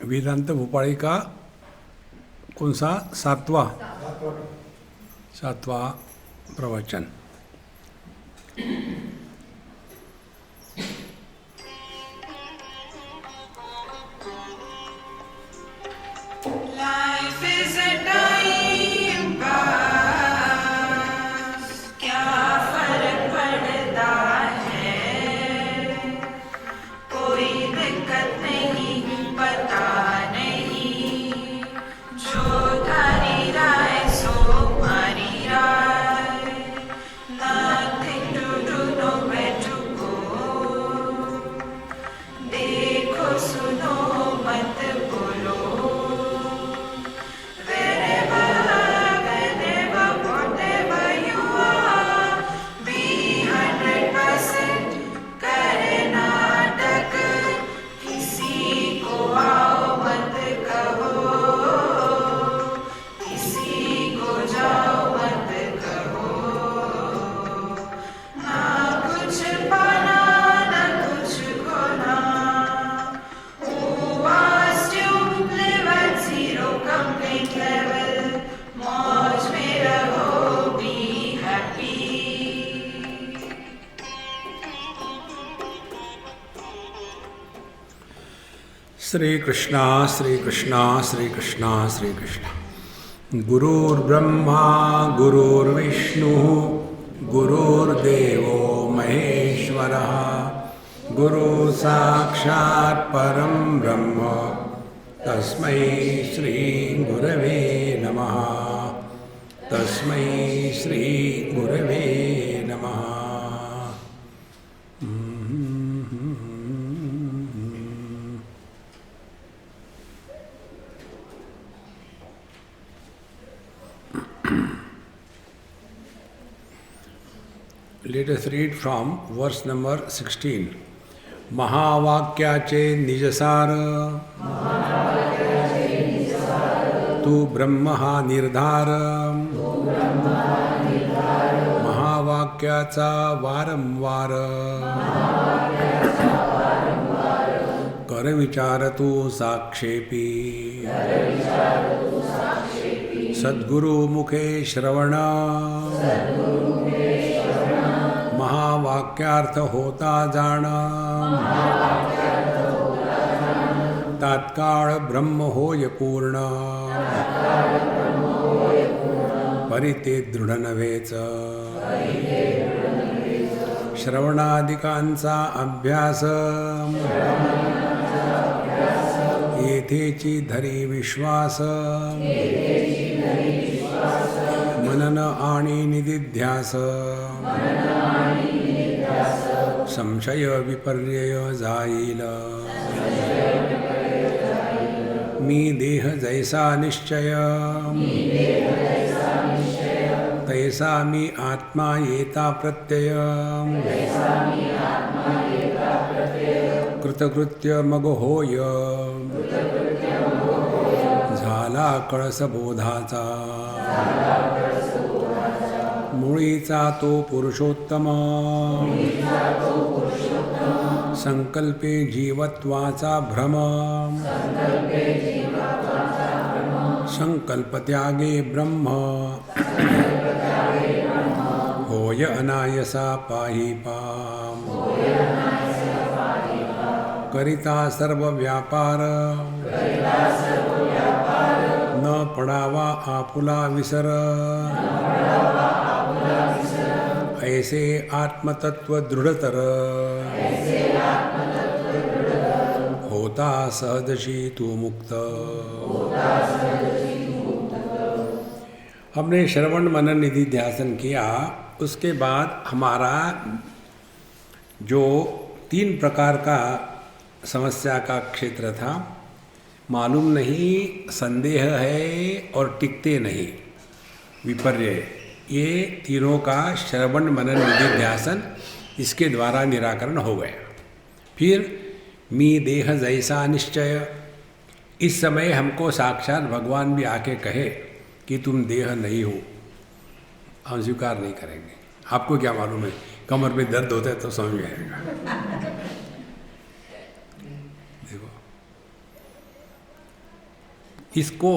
वेदांत भोपाड़ी का कौन सा सातवां प्रवचन। Life is a time pass, क्या फर्क पड़ता है, कोई दिक्कत नहीं, पता नहीं, जो धारी राय सो मारी राय, nothing to do, nowhere to go, देखो सुनो मत बोलो, श्री कृष्णा श्री कृष्णा श्री कृष्णा श्री कृष्णा। गुरुर्ब्रह्मा गुरुर्विष्णु गुरुर्देवो महेश्वरः, गुरु साक्षात् परं ब्रह्म तस्मै श्री गुरवे नमः, तस्मै श्री गुरवे नमः। Let us read from verse number 16. महावाक्याचे निजसार, तू ब्रह्म हा निर्धार, महावाक्याचा वारंवार, कर विचार तू साक्षेपी, सद्गुरु मुखे श्रवण, महावाक्यार्थ होता जाण, तात्काळ ब्रह्म होय पूर्ण, परिते दृढ नव्हेच, श्रवणादिकांचा अभ्यास, येथेची धरी विश्वास, मनन आणि निदिध्यास, संशय विपर्यय जाईल, मी देह जैसा निश्चय, तैसा मी आत्मा येता प्रत्यय, कृतकृत्य मग होय, झाला कळस बोधाचा, मुळीचा तो पुरुषोत्तम, संकल्पे जीवत्वाचा भ्रम, संकल्पत्यागे ब्रह्म, होय अनायसा पाहि पाम, करिता सर्व व्यापार, न पडावा आपुला विसर, ऐसे आत्मतत्व दृढतर, होता सहजशी तू मुक्त। हमने श्रवण मनन निधि ध्यान किया। उसके बाद हमारा जो 3 प्रकार का समस्या का क्षेत्र था, मालूम नहीं, संदेह है और टिकते नहीं, विपर्य, ये तीनों का श्रवण मनन निधि ध्यान इसके द्वारा निराकरण हो गया। फिर मी देह जैसा निश्चय, इस समय हमको साक्षात भगवान भी आके कहे कि तुम देह नहीं हो, हम स्वीकार नहीं करेंगे। आपको क्या मालूम है, कमर में दर्द होता है तो समझ में आएगा। देखो इसको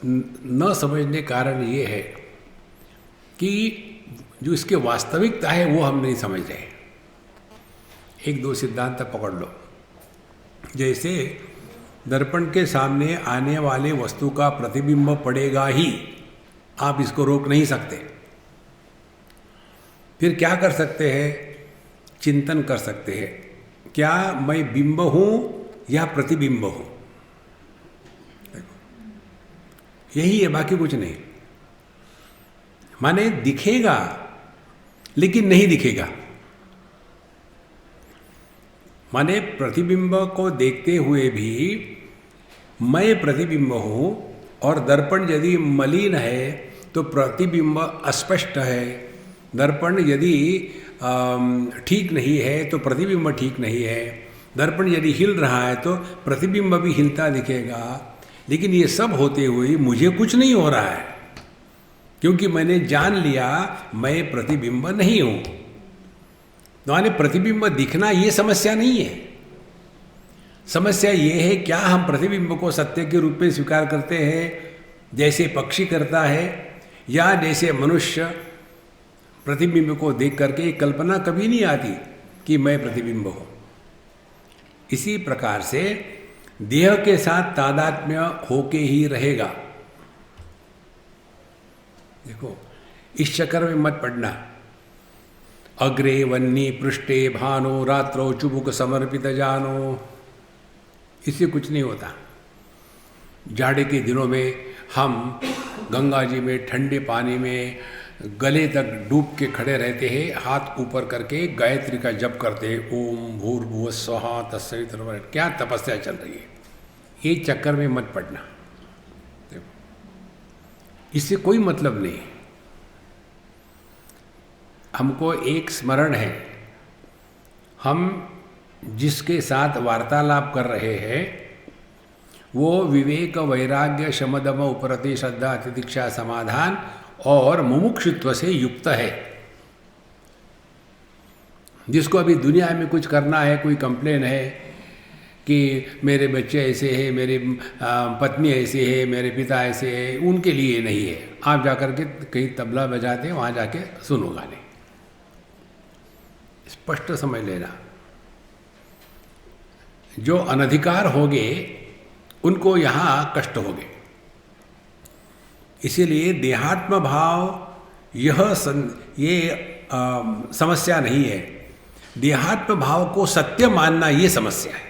न समझने कारण ये है कि जो इसके वास्तविकता है वो हम नहीं समझ रहे। एक दो सिद्धांत पकड़ लो। जैसे दर्पण के सामने आने वाले वस्तु का प्रतिबिंब पड़ेगा ही, आप इसको रोक नहीं सकते। फिर क्या कर सकते हैं? चिंतन कर सकते हैं, क्या मैं बिंब हूं या प्रतिबिंब हूं? यही है, बाकी कुछ नहीं। माने दिखेगा लेकिन नहीं दिखेगा। माने प्रतिबिंब को देखते हुए भी मैं प्रतिबिंब हूं, और दर्पण यदि मलिन है तो प्रतिबिंब अस्पष्ट है। दर्पण यदि ठीक नहीं है तो प्रतिबिंब ठीक नहीं है। दर्पण यदि हिल रहा है तो प्रतिबिंब भी हिलता दिखेगा। लेकिन ये सब होते हुए मुझे कुछ नहीं हो रहा है, क्योंकि मैंने जान लिया मैं प्रतिबिंब नहीं हूं। माने प्रतिबिंब दिखना ये समस्या नहीं है। समस्या ये है, क्या हम प्रतिबिंब को सत्य के रूप में स्वीकार करते हैं जैसे पक्षी करता है, या जैसे मनुष्य प्रतिबिंब को देख करके कल्पना कभी नहीं आती कि मैं प्रतिबिंब हूं। इसी प्रकार से देह के साथ तादात्म्य होके ही रहेगा। देखो, इस चक्कर में मत पड़ना। अग्रे वन्नी पृष्ठे भानो रात्रो चुबुक समर्पित जानो, इससे कुछ नहीं होता। जाड़े के दिनों में हम गंगा जी में ठंडे पानी में गले तक डूब के खड़े रहते हैं, हाथ ऊपर करके गायत्री का जप करते हैं, ओम भूर्भुवः स्वः तत्सवितुर्वरेण्यं। क्या तपस्या चल रही है, ये चक्कर में मत पड़ना। इससे कोई मतलब नहीं। हमको एक स्मरण है, हम जिसके साथ वार्तालाप कर रहे हैं वो विवेक वैराग्य शमदम उपरति श्रद्धा तितिक्षा समाधान और मुमुक्षुत्व से युक्त है। जिसको अभी दुनिया में कुछ करना है, कोई कंप्लेन है कि मेरे बच्चे ऐसे हैं, मेरी पत्नी ऐसी है, मेरे पिता ऐसे है, उनके लिए नहीं है। आप जाकर के कहीं तबला बजाते हैं, वहाँ जाके सुनो गाने। स्पष्ट समझ लेना, जो अनधिकार होंगे उनको यहाँ कष्ट होंगे। इसीलिए देहात्म भाव ये समस्या नहीं है। देहात्म भाव को सत्य मानना ये समस्या है।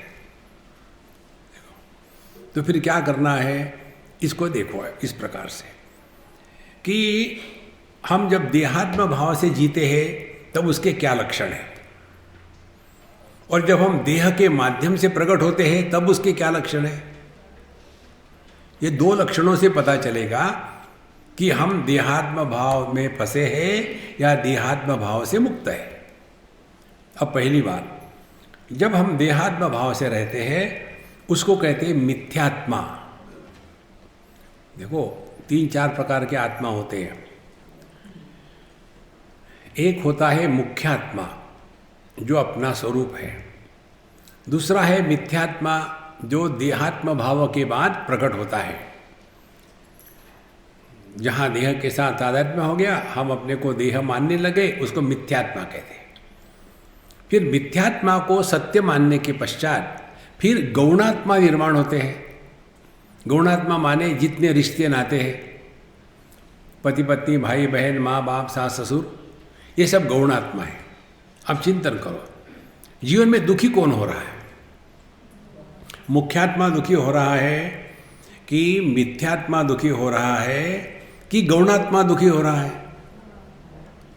तो फिर क्या करना है, इसको देखो इस प्रकार से कि हम जब देहात्म भाव से जीते हैं तब उसके क्या लक्षण हैं, और जब हम देह के माध्यम से प्रकट होते हैं तब उसके क्या लक्षण हैं। ये दो लक्षणों से पता चलेगा कि हम देहात्म भाव में फंसे हैं या देहात्म भाव से मुक्त है। अब पहली बात, जब हम देहात्म भाव से रहते हैं उसको कहते हैं मिथ्यात्मा। देखो, 3-4 प्रकार के आत्मा होते हैं। एक होता है मुख्यात्मा जो अपना स्वरूप है। दूसरा है मिथ्यात्मा जो देहात्म भाव के बाद प्रकट होता है। जहाँ देह के साथ तादात्म्य हो गया, हम अपने को देह मानने लगे, उसको मिथ्यात्मा कहते हैं। फिर मिथ्यात्मा को सत्य मानने के पश्चात फिर गौणात्मा निर्माण होते हैं। गौणात्मा माने जितने रिश्ते नाते हैं, पति पत्नी, भाई बहन, माँ बाप, सास ससुर, ये सब गौणात्मा है। अब चिंतन करो, जीवन में दुखी कौन हो रहा है? मुख्यात्मा दुखी हो रहा है कि मिथ्यात्मा दुखी हो रहा है कि गौणात्मा दुखी हो रहा है?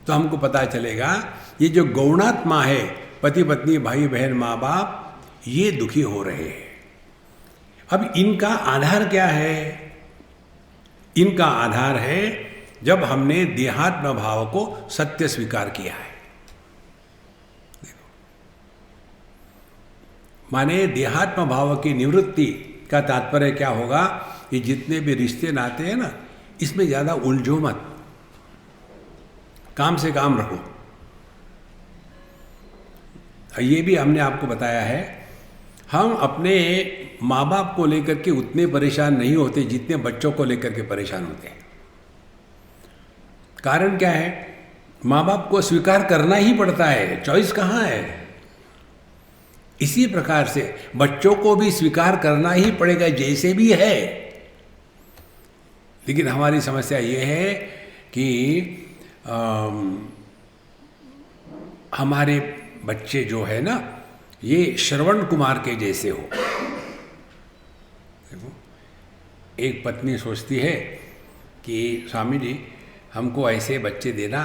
तो हमको पता चलेगा ये जो गौणात्मा है, पति पत्नी, भाई बहन, माँ बाप, ये दुखी हो रहे हैं। अब इनका आधार क्या है? इनका आधार है जब हमने देहात्म भाव को सत्य स्वीकार किया है। माने देहात्म भाव की निवृत्ति का तात्पर्य क्या होगा कि जितने भी रिश्ते नाते हैं ना, इसमें ज़्यादा उलझो मत, काम से काम रखो। ये भी हमने आपको बताया है, हम अपने माँ बाप को लेकर के उतने परेशान नहीं होते जितने बच्चों को लेकर के परेशान होते हैं। कारण क्या है? माँ बाप को स्वीकार करना ही पड़ता है, चॉइस कहाँ है? इसी प्रकार से बच्चों को भी स्वीकार करना ही पड़ेगा जैसे भी है। लेकिन हमारी समस्या ये है कि हमारे बच्चे जो है ना, ये श्रवण कुमार के जैसे हो। देखो, एक पत्नी सोचती है कि स्वामी जी हमको ऐसे बच्चे देना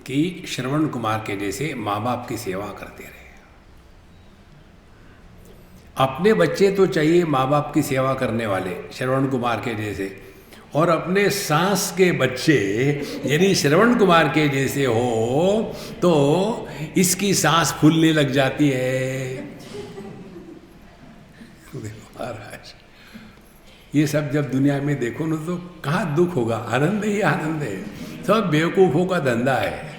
कि श्रवण कुमार के जैसे माँ बाप की सेवा करते रहे। अपने बच्चे तो चाहिए माँ बाप की सेवा करने वाले श्रवण कुमार के जैसे, और अपने सास के बच्चे यदि श्रवण कुमार के जैसे हो तो इसकी सांस फूलने लग जाती है। महाराज, ये सब जब दुनिया में देखो ना तो कहाँ दुख होगा, आनंद ही आनंद है। सब बेवकूफों का धंधा है।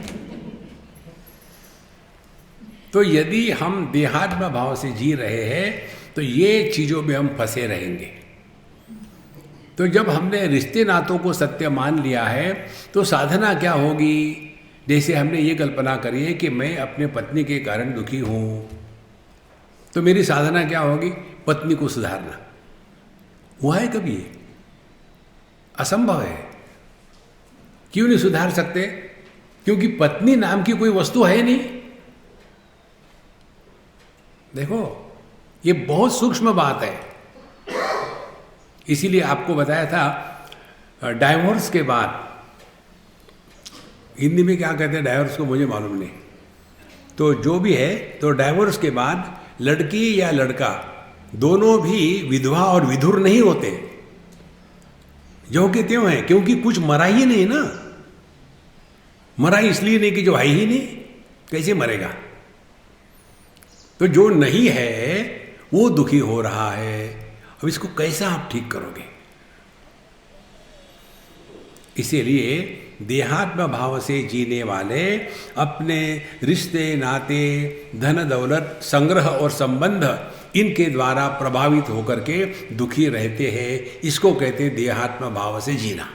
तो यदि हम देहात्म भाव से जी रहे हैं तो ये चीजों में हम फंसे रहेंगे। तो जब हमने रिश्ते नातों को सत्य मान लिया है तो साधना क्या होगी? जैसे हमने ये कल्पना करी है कि मैं अपने पत्नी के कारण दुखी हूं, तो मेरी साधना क्या होगी? पत्नी को सुधारना। हुआ है कभी? असंभव है। क्यों नहीं सुधार सकते? क्योंकि पत्नी नाम की कोई वस्तु है नहीं। देखो, ये बहुत सूक्ष्म बात है। इसीलिए आपको बताया था डाइवोर्स के बाद, हिंदी में क्या कहते हैं डाइवोर्स को मुझे मालूम नहीं, तो जो भी है, तो डाइवोर्स के बाद लड़की या लड़का दोनों भी विधवा और विधुर नहीं होते। जो कि त्यों है, क्योंकि कुछ मरा ही नहीं ना। मरा इसलिए नहीं कि जो है ही नहीं, कैसे मरेगा? तो जो नहीं है वो दुखी हो रहा है। अब इसको कैसा आप ठीक करोगे? इसीलिए देहात्म भाव से जीने वाले अपने रिश्ते नाते, धन दौलत, संग्रह और संबंध, इनके द्वारा प्रभावित होकर के दुखी रहते हैं। इसको कहते हैं देहात्म भाव से जीना।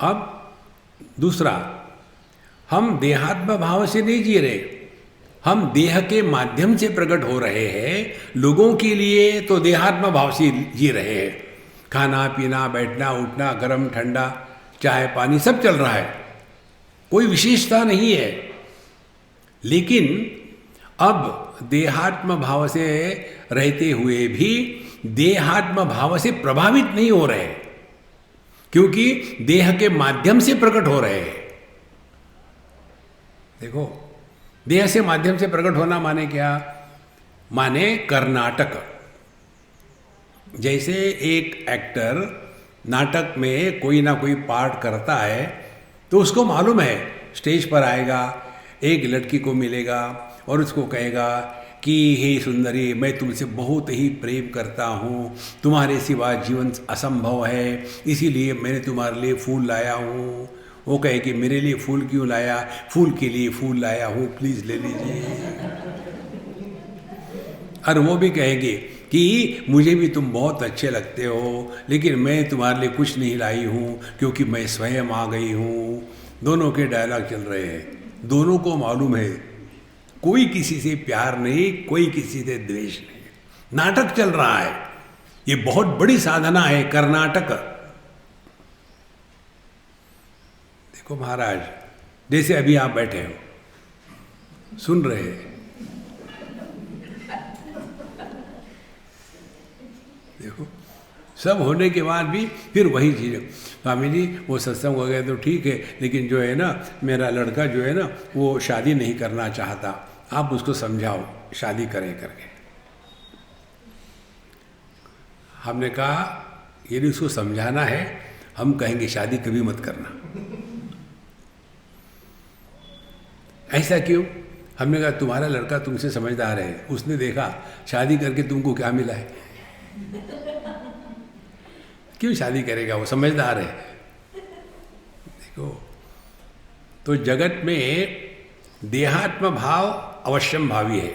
अब दूसरा, हम देहात्म भाव से नहीं जी रहे, हम देह के माध्यम से प्रकट हो रहे हैं लोगों के लिए। तो देहात्म भाव से जी रहे हैं। खाना पीना, बैठना उठना, गर्म ठंडा, चाय पानी सब चल रहा है, कोई विशेषता नहीं है। लेकिन अब देहात्म भाव से रहते हुए भी देहात्म भाव से प्रभावित नहीं हो रहे, क्योंकि देह के माध्यम से प्रकट हो रहे हैं। देखो, देह से माध्यम से प्रकट होना माने क्या? माने कर्नाटक। जैसे एक एक्टर नाटक में कोई ना कोई पार्ट करता है तो उसको मालूम है स्टेज पर आएगा, एक लड़की को मिलेगा और उसको कहेगा कि हे सुंदरी, मैं तुमसे बहुत ही प्रेम करता हूँ, तुम्हारे सिवा जीवन असंभव है, इसीलिए मैंने तुम्हारे लिए फूल लाया हूँ। वो कहे कि मेरे लिए फूल क्यों लाया? फूल के लिए फूल लाया हूँ, प्लीज ले लीजिए। और वो भी कहेगी कि मुझे भी तुम बहुत अच्छे लगते हो, लेकिन मैं तुम्हारे लिए कुछ नहीं लाई हूँ क्योंकि मैं स्वयं आ गई हूँ। दोनों के डायलॉग चल रहे हैं। दोनों को मालूम है कोई किसी से प्यार नहीं, कोई किसी से द्वेष नहीं, नाटक चल रहा है। ये बहुत बड़ी साधना है, कर्नाटक। देखो महाराज, जैसे अभी आप बैठे हो, सुन रहे हैं, देखो सब होने के बाद भी फिर वही चीज़। स्वामी जी वो सत्संग हो गया तो ठीक है, लेकिन जो है ना मेरा लड़का जो है ना वो शादी नहीं करना चाहता, आप उसको समझाओ शादी करें करके। हमने कहा यदि उसको समझाना है, हम कहेंगे शादी कभी मत करना। ऐसा क्यों? हमने कहा तुम्हारा लड़का तुमसे समझदार है, उसने देखा शादी करके तुमको क्या मिला है, क्यों शादी करेगा? वो समझदार है। देखो, तो जगत में देहात्म भाव अवश्यम भावी है,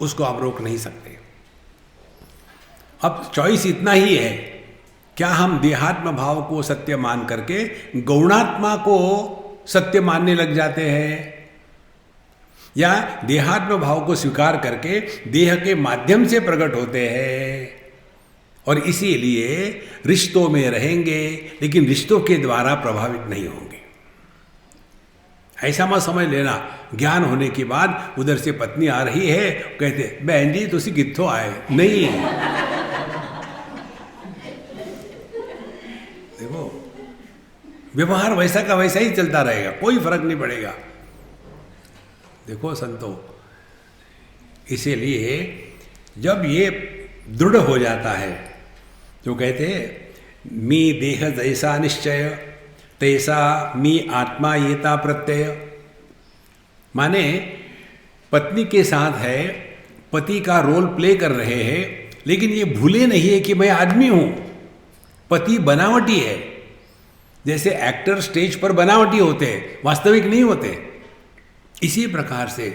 उसको आप रोक नहीं सकते। अब चॉइस इतना ही है, क्या हम देहात्म भाव को सत्य मान करके गौणात्मा को सत्य मानने लग जाते हैं, या देहात्म भाव को स्वीकार करके देह के माध्यम से प्रकट होते हैं और इसीलिए रिश्तों में रहेंगे लेकिन रिश्तों के द्वारा प्रभावित नहीं होंगे। ऐसा मत समझ लेना ज्ञान होने के बाद उधर से पत्नी आ रही है, कहते बहन जी तुसी कित्थों आए, नहीं। देखो व्यवहार वैसा का वैसा ही चलता रहेगा, कोई फर्क नहीं पड़ेगा। देखो संतो, इसीलिए जब ये दृढ़ हो जाता है तो कहते मी देह जैसा निश्चय तैसा मी आत्मा येता प्रत्यय। माने पत्नी के साथ है, पति का रोल प्ले कर रहे हैं, लेकिन ये भूले नहीं है कि मैं आदमी हूं। पति बनावटी है, जैसे एक्टर स्टेज पर बनावटी होते हैं, वास्तविक नहीं होते। इसी प्रकार से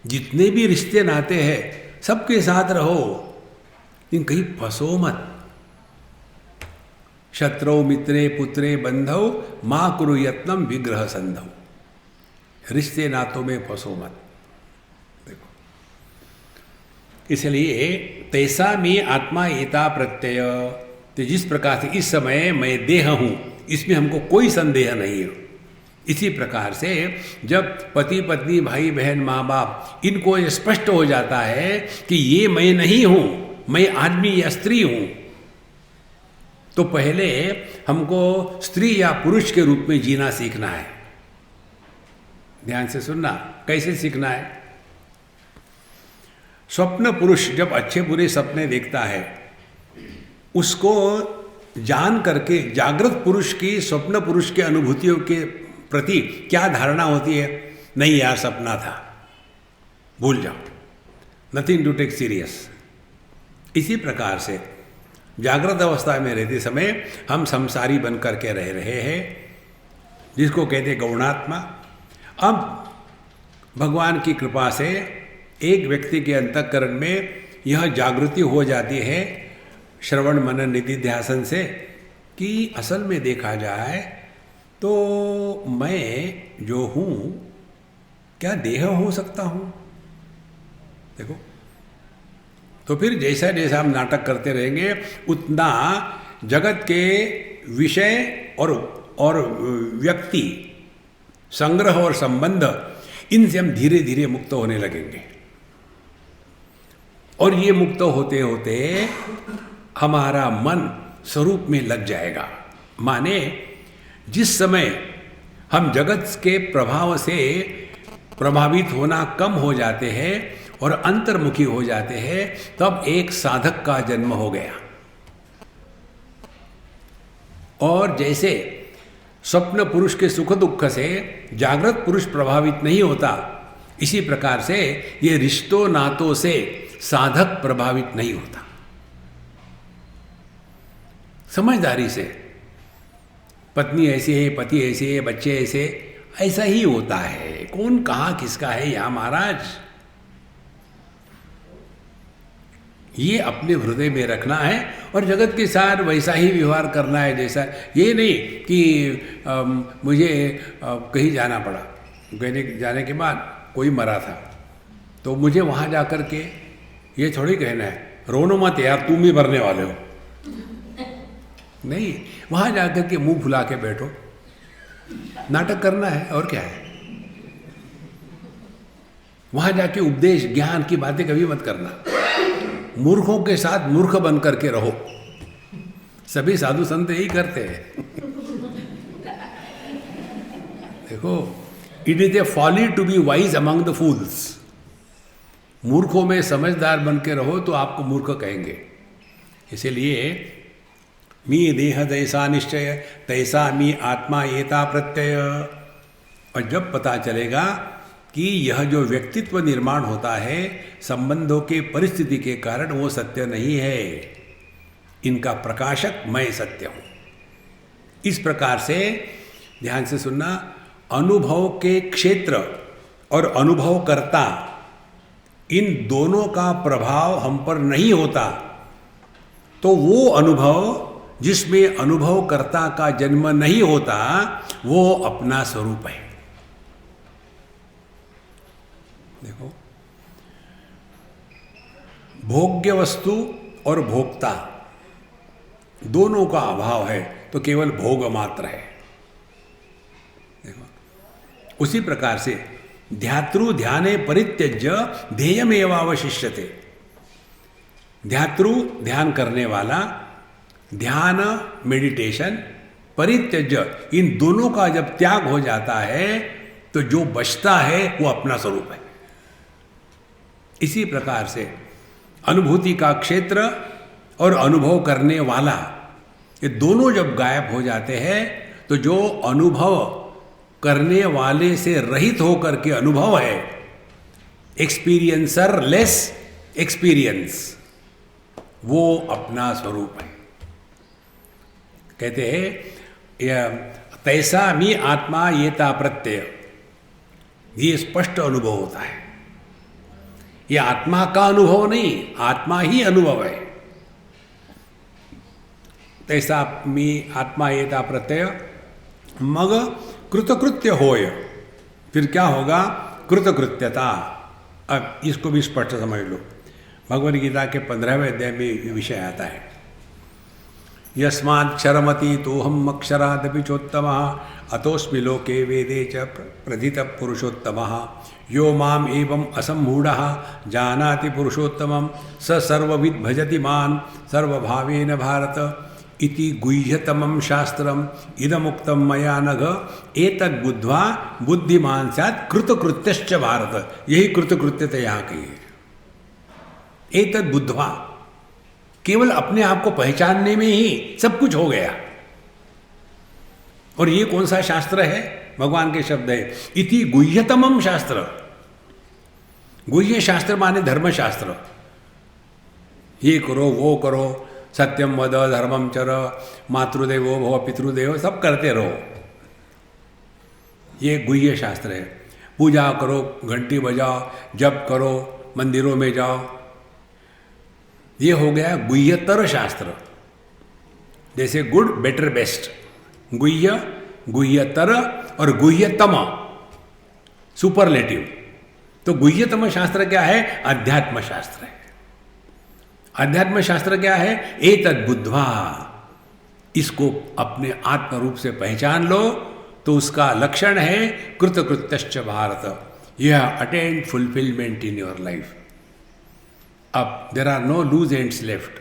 जितने भी रिश्ते नाते हैं सबके साथ रहो, लेकिन कहीं फंसो मत। शत्रौ मित्रे पुत्रे बंधौ मां कुरु यत्नम विग्रह संधौ। रिश्ते नातों में फंसो मत। देखो इसलिए तैसा में आत्मा एता प्रत्यय, तो जिस प्रकार से इस समय मैं देह हूं, इसमें हमको कोई संदेह नहीं है। इसी प्रकार से जब पति पत्नी भाई बहन माँ बाप इनको ये स्पष्ट हो जाता है कि ये मैं नहीं हूं, मैं आदमी या स्त्री हूं, तो पहले हमको स्त्री या पुरुष के रूप में जीना सीखना है। ध्यान से सुनना, कैसे सीखना है। स्वप्न पुरुष जब अच्छे बुरे सपने देखता है, उसको जान करके जागृत पुरुष की स्वप्न पुरुष के अनुभूतियों के प्रति क्या धारणा होती है, नहीं यार सपना था, भूल जाओ, नथिंग टू टेक सीरियस। इसी प्रकार से जागृत अवस्था में रहते समय हम संसारी बन करके रह रहे हैं, जिसको कहते गौणात्मा। अब भगवान की कृपा से एक व्यक्ति के अंतःकरण में यह जागृति हो जाती है श्रवण मनन निधिध्यासन से, कि असल में देखा जाए तो मैं जो हूँ क्या देह हो सकता हूँ। देखो तो फिर जैसा जैसा हम नाटक करते रहेंगे उतना जगत के विषय और व्यक्ति संग्रह और संबंध, इनसे हम धीरे धीरे मुक्त होने लगेंगे। और ये मुक्त होते होते हमारा मन स्वरूप में लग जाएगा। माने जिस समय हम जगत के प्रभाव से प्रभावित होना कम हो जाते हैं और अंतर्मुखी हो जाते हैं, तब एक साधक का जन्म हो गया। और जैसे स्वप्न पुरुष के सुख दुख से जागृत पुरुष प्रभावित नहीं होता, इसी प्रकार से ये रिश्तों नातों से साधक प्रभावित नहीं होता। समझदारी से पत्नी ऐसी है, पति ऐसे है, बच्चे ऐसे, ऐसा ही होता है। कौन कहाँ किसका है यहाँ महाराज, ये अपने हृदय में रखना है और जगत के साथ वैसा ही व्यवहार करना है जैसा। ये नहीं कि मुझे कहीं जाना पड़ा, जाने के बाद कोई मरा था तो मुझे वहाँ जा कर के ये थोड़ी कहना है रोनो मत यार तुम ही मरने वाले हो। नहीं, वहाँ जा कर के मुंह फुला के बैठो, नाटक करना है और क्या है। वहाँ जाके उपदेश ज्ञान की बातें कभी मत करना। मूर्खों के साथ मूर्ख बन करके रहो, सभी साधु संत यही करते हैं। देखो, it is a folly to be wise among the fools. मूर्खों में समझदार बन के रहो तो आपको मूर्ख कहेंगे। इसीलिए मी देह जैसा निश्चय तैसा मी आत्मा एता प्रत्यय। और जब पता चलेगा कि यह जो व्यक्तित्व निर्माण होता है संबंधों के परिस्थिति के कारण, वो सत्य नहीं है, इनका प्रकाशक मैं सत्य हूँ। इस प्रकार से ध्यान से सुनना, अनुभव के क्षेत्र और अनुभवकर्ता इन दोनों का प्रभाव हम पर नहीं होता तो वो अनुभव जिसमें अनुभवकर्ता का जन्म नहीं होता वो अपना स्वरूप है। देखो, भोग्य वस्तु और भोक्ता दोनों का अभाव है तो केवल भोग मात्र है। देखो, उसी प्रकार से ध्यातृ ध्याने परित्यज्य ध्येयमेवावशिष्यते। ध्यातृ ध्यान करने वाला, ध्यान मेडिटेशन, परित्यज्य, इन दोनों का जब त्याग हो जाता है तो जो बचता है वो अपना स्वरूप है। इसी प्रकार से अनुभूति का क्षेत्र और अनुभव करने वाला, ये दोनों जब गायब हो जाते हैं तो जो अनुभव करने वाले से रहित होकर के अनुभव है, एक्सपीरियंसर लेस एक्सपीरियंस, वो अपना स्वरूप है। कहते हैं तैसा मी आत्मा येता प्रत्यय, ये स्पष्ट अनुभव होता है। ये आत्मा का अनुभव नहीं, आत्मा ही अनुभव है। तैसा मी आत्मा येता प्रत्यय, मग कृतकृत्य होय, फिर क्या होगा? कृतकृत्यता। अब इसको भी स्पष्ट समझ लो, भगवद गीता के 15वें अध्याय में विषय आता है। यस्माक्षरमती तोहम अक्षरादपि चोत्तमः अतोस्मि लोके वेदे च प्रथित पुरुषोत्तमः यो माम एवं असम्मूढ़ः जानाति पुरुषोत्तमं स सर्वविद् भजति मां सर्वभावेन भारत इति गुह्यतमं शास्त्रम इदमुक्तं मया नघ एतद्बुद्ध्वा बुद्धिमान् स्यात् कृतकृत्यश्च भारत। यही कृतकृत्यता यहाँ की है। एतद्बुद्ध्वा, केवल अपने आप को पहचानने में ही सब कुछ हो गया। और ये कौन सा शास्त्र है? भगवान के शब्द है, इति गुह्यतमम शास्त्र। गुह्य शास्त्र माने धर्मशास्त्र। ये करो, वो करो, सत्यम वद, धर्मम चर, मातृदेवो भव, पितृदेवो, सब करते रहो। ये गुह्य शास्त्र है। पूजा करो, घंटी बजाओ, जप करो, मंदिरों में जाओ, ये हो गया गुह्यतर शास्त्र। जैसे गुड, बेटर, बेस्ट, गुह्य, गुह्यतर और गुह्यतम सुपरलेटिव। तो गुह्यतम शास्त्र क्या है? अध्यात्म शास्त्र है। अध्यात्म शास्त्र क्या है? एतद् बुद्ध्वा, इसको अपने आत्म रूप से पहचान लो तो उसका लक्षण है कृतकृत्यश्च Bharata. You have attained fulfilment in your life. अब there are no loose ends left,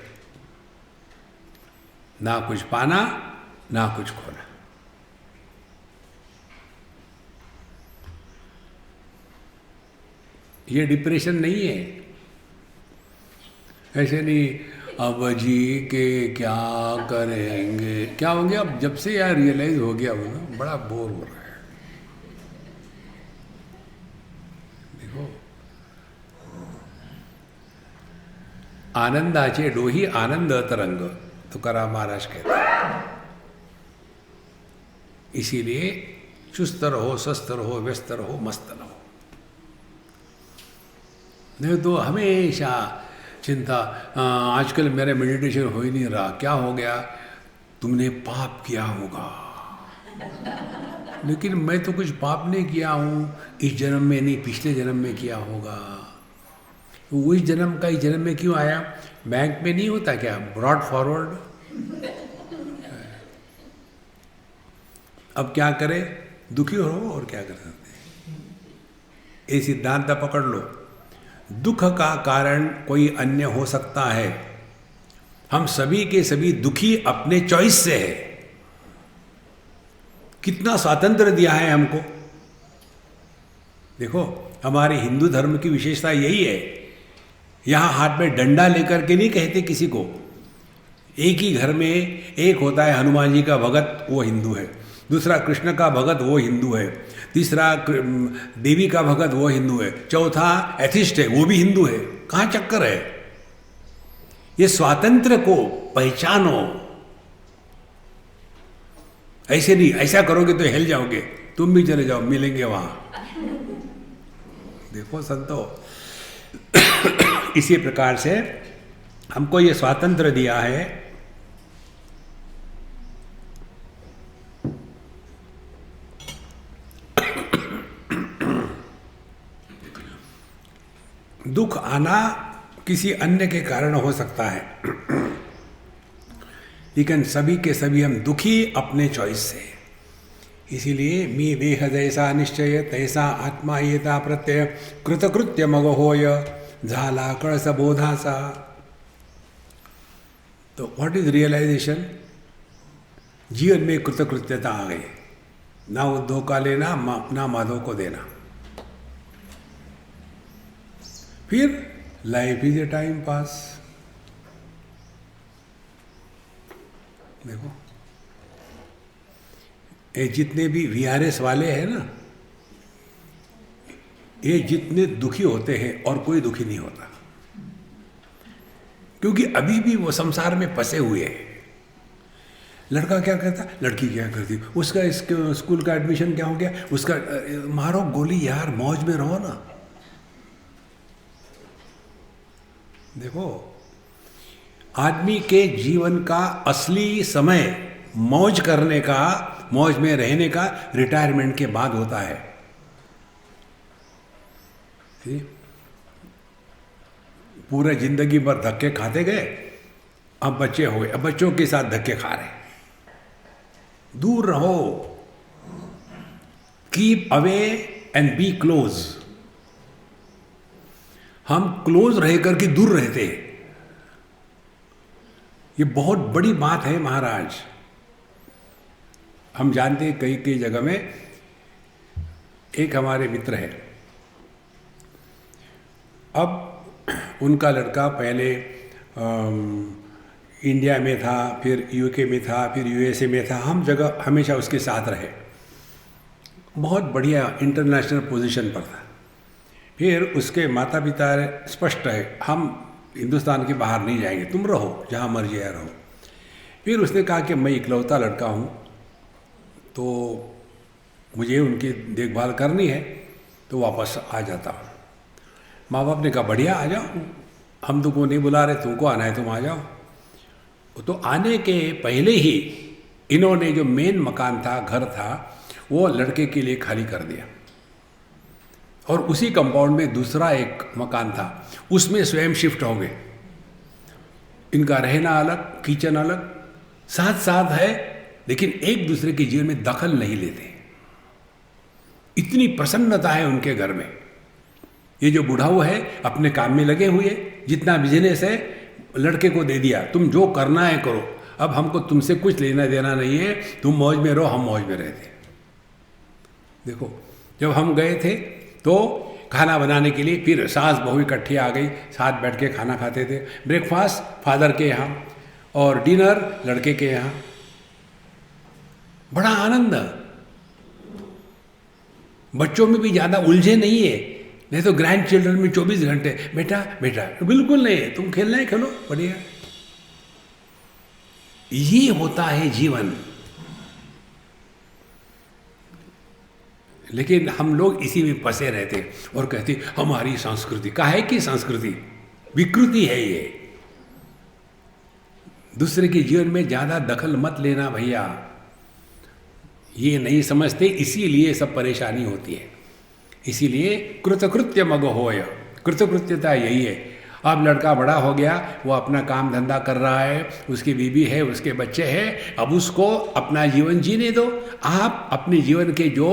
ना कुछ पाना ना कुछ खोना। ये डिप्रेशन नहीं है। ऐसे नहीं अब जी के क्या करेंगे, क्या होंगे। अब जब से यार रियलाइज हो गया वो ना, बड़ा बोर हो रहा है। देखो, आनंदाचे डोही आनंद तरंग, तुकाराम महाराज कहते हैं। इसीलिए चुस्त रहो, स्वस्थ रहो, व्यस्त रहो, मस्त रहो। नहीं तो हमेशा चिंता, आजकल मेरे मेडिटेशन हो ही नहीं रहा, क्या हो गया? तुमने पाप किया होगा। लेकिन मैं तो कुछ पाप नहीं किया हूँ, इस जन्म में नहीं, पिछले जन्म में किया होगा। वो इस जन्म का इस जन्म में क्यों आया? बैंक में नहीं होता क्या ब्रॉड फॉरवर्ड? अब क्या करे? दुखी हो और क्या कर सकते हैं? ये सिद्धांत पकड़ लो। दुख का कारण कोई अन्य हो सकता है, हम सभी के सभी दुखी अपने चॉइस से है। कितना स्वातंत्र दिया है हमको। देखो, हमारे हिंदू धर्म की विशेषता यही है, यहां हाथ में डंडा लेकर के नहीं कहते किसी को। एक ही घर में एक होता है हनुमान जी का भगत, वो हिंदू है, दूसरा कृष्ण का भगत, वो हिंदू है, तीसरा देवी का भगत, वो हिंदू है, चौथा एथिस्ट है, वो भी हिंदू है। कहाँ चक्कर है? ये स्वातंत्र को पहचानो। ऐसे नहीं, ऐसा करोगे तो हिल जाओगे, तुम भी चले जाओ, मिलेंगे वहां। देखो संतो, इसी प्रकार से हमको ये स्वातंत्र्य दिया है दुख आना किसी अन्य के कारण हो सकता है, लेकिन सभी के सभी हम दुखी अपने चॉइस से। इसीलिए मी देह जैसा निश्चय तैसा आत्मा येता प्रत्यय कृतकृत्य मग होय झाला कळस बोधाचा। तो व्हाट इज रियलाइजेशन? जीवन में कृतकृत्यता आ गई, ना उद्धव का लेना ना माधव को देना। फिर life is a time pass. देखो ये जितने भी वीआरएस वाले हैं ना, ये जितने दुखी होते हैं और कोई दुखी नहीं होता, क्योंकि अभी भी वो संसार में फंसे हुए हैं। लड़का क्या करता, लड़की क्या करती, उसका स्कूल का एडमिशन क्या हो गया, उसका मारो गोली यार, मौज में रहो ना। देखो आदमी के जीवन का असली समय मौज करने का, मौज में रहने का रिटायरमेंट के बाद होता है। पूरे जिंदगी भर धक्के खाते गए, अब बच्चे हो गए, अब बच्चों के साथ धक्के खा रहे। दूर रहो, keep away and be close. हम क्लोज रह करके दूर रहते हैं, ये बहुत बड़ी बात है महाराज। हम जानते हैं कई कई जगह में, एक हमारे मित्र है, अब उनका लड़का पहले इंडिया में था, फिर यूके में था, फिर यूएसए में था, हम जगह हमेशा उसके साथ रहे, बहुत बढ़िया इंटरनेशनल पोजीशन पर था। फिर उसके माता पिता स्पष्ट है, हम हिंदुस्तान के बाहर नहीं जाएंगे, तुम रहो जहाँ मर्जी है रहो। फिर उसने कहा कि मैं इकलौता लड़का हूँ, तो मुझे उनकी देखभाल करनी है, तो वापस आ जाता हूँ। माँ बाप ने कहा बढ़िया आ जाओ, हम तुमको नहीं बुला रहे, तुमको आना है तुम आ जाओ। तो आने के पहले ही इन्होंने जो मेन मकान था, घर था, वो लड़के के लिए खाली कर दिया, और उसी कंपाउंड में दूसरा एक मकान था, उसमें स्वयं शिफ्ट हो गए। इनका रहना अलग, किचन अलग, साथ साथ है, लेकिन एक दूसरे के जीवन में दखल नहीं लेते। इतनी प्रसन्नता है उनके घर में। ये जो बुढ़ाऊ है अपने काम में लगे हुए, जितना बिजनेस है लड़के को दे दिया, तुम जो करना है करो, अब हमको तुमसे कुछ लेना देना नहीं है, तुम मौज में रहो, हम मौज में रहते। देखो जब हम गए थे तो खाना बनाने के लिए फिर सास बहू इकट्ठी आ गई, साथ बैठ के खाना खाते थे। ब्रेकफास्ट फादर के यहाँ और डिनर लड़के के यहाँ, बड़ा आनंद। बच्चों में भी ज़्यादा उलझे नहीं है, नहीं तो ग्रैंड चिल्ड्रन में 24 घंटे बेटा बेटा, बिल्कुल नहीं है, तुम खेलना है खेलो, बढ़िया। ये होता है जीवन। लेकिन हम लोग इसी में फंसे रहते और कहते हमारी संस्कृति, काहे की संस्कृति, विकृति है ये। दूसरे के जीवन में ज़्यादा दखल मत लेना भैया, ये नहीं समझते, इसीलिए सब परेशानी होती है। इसीलिए कृतकृत्य मग होय, कृतकृत्यता यही है। अब लड़का बड़ा हो गया, वो अपना काम धंधा कर रहा है, उसकी बीवी है, उसके बच्चे हैं, अब उसको अपना जीवन जीने दो। आप अपने जीवन के जो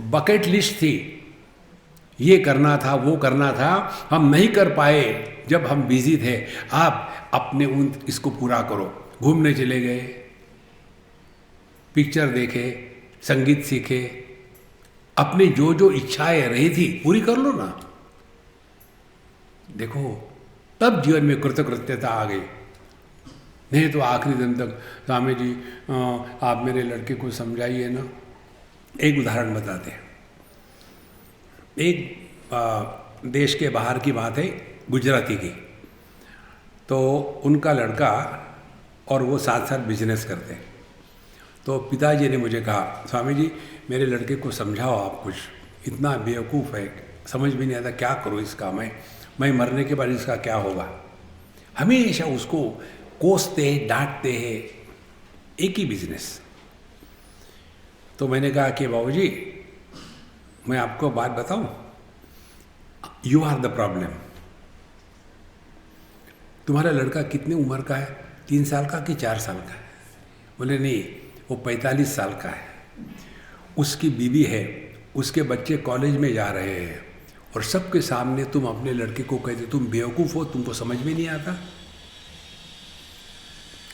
बकेट लिस्ट थी, ये करना था वो करना था, हम नहीं कर पाए जब हम बिजी थे, आप अपने उन इसको पूरा करो। घूमने चले गए, पिक्चर देखे, संगीत सीखे, अपनी जो जो इच्छाएं रही थी पूरी कर लो ना। देखो तब जीवन में कृतकृत्यता आ गई। नहीं तो आखिरी दिन तक स्वामी जी आप मेरे लड़के को समझाइए ना। एक उदाहरण बताते हैं। एक देश के बाहर की बात है, गुजराती की। तो उनका लड़का और वो साथ साथ बिजनेस करते हैं। तो पिताजी ने मुझे कहा स्वामी जी मेरे लड़के को समझाओ आप कुछ, इतना बेवकूफ़ है, समझ भी नहीं आता क्या करो इसका मैं। मैं मरने के बाद इसका क्या होगा। हमेशा उसको कोसते हैं, डांटते हैं, एक ही बिजनेस। तो मैंने कहा कि बाबूजी मैं आपको बात बताऊं, यू आर द प्रॉब्लम। तुम्हारा लड़का कितने उम्र का है, 3 साल का कि 4 साल का है? बोले नहीं, वो 45 साल का है, उसकी बीवी है, उसके बच्चे कॉलेज में जा रहे हैं, और सबके सामने तुम अपने लड़के को कहते तुम बेवकूफ़ हो, तुमको समझ में नहीं आता।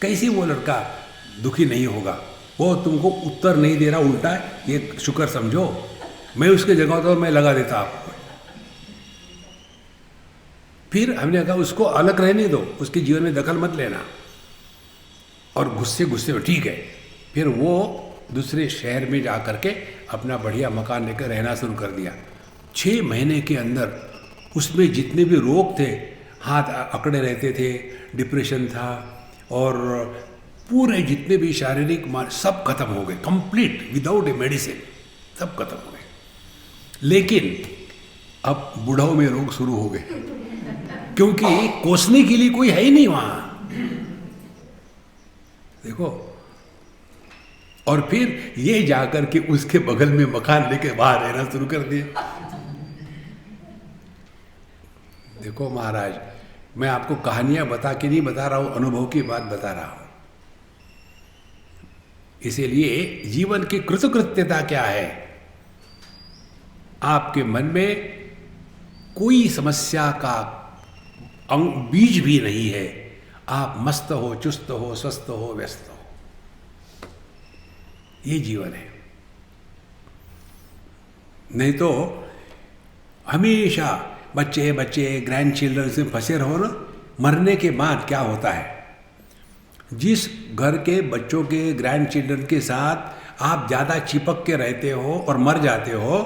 कैसे वो लड़का दुखी नहीं होगा? वो तुमको उत्तर नहीं दे रहा, उल्टा ये शुक्र समझो, मैं उसके जगह तो मैं लगा देता आपको। फिर हमने कहा उसको अलग रहने दो, उसके जीवन में दखल मत लेना। और गुस्से में ठीक है। फिर वो दूसरे शहर में जा कर के अपना बढ़िया मकान लेकर रहना शुरू कर दिया। 6 महीने के अंदर उसमें जितने भी रोग थे, हाथ अकड़े रहते थे, डिप्रेशन था, और पूरे जितने भी शारीरिक सब खत्म हो गए, कंप्लीट विदाउट ए मेडिसिन, सब खत्म हो गए। लेकिन अब बुढ़ाओं में रोग शुरू हो गए, क्योंकि कोसने के लिए कोई है ही नहीं वहां। देखो, और फिर ये जाकर के उसके बगल में मकान लेके बाहर रहना शुरू कर दिया। देखो महाराज, मैं आपको कहानियां बता के नहीं बता रहा हूं, अनुभव की बात बता रहा हूं। इसीलिए जीवन की कृतकृत्यता क्या है? आपके मन में कोई समस्या का बीज भी नहीं है। आप मस्त हो, चुस्त हो, स्वस्थ हो, व्यस्त हो, ये जीवन है। नहीं तो हमेशा बच्चे ग्रैंड चिल्ड्रन से फंसे रहो ना। मरने के बाद क्या होता है? जिस घर के बच्चों के ग्रैंड चिल्ड्रन के साथ आप ज़्यादा चिपक के रहते हो और मर जाते हो,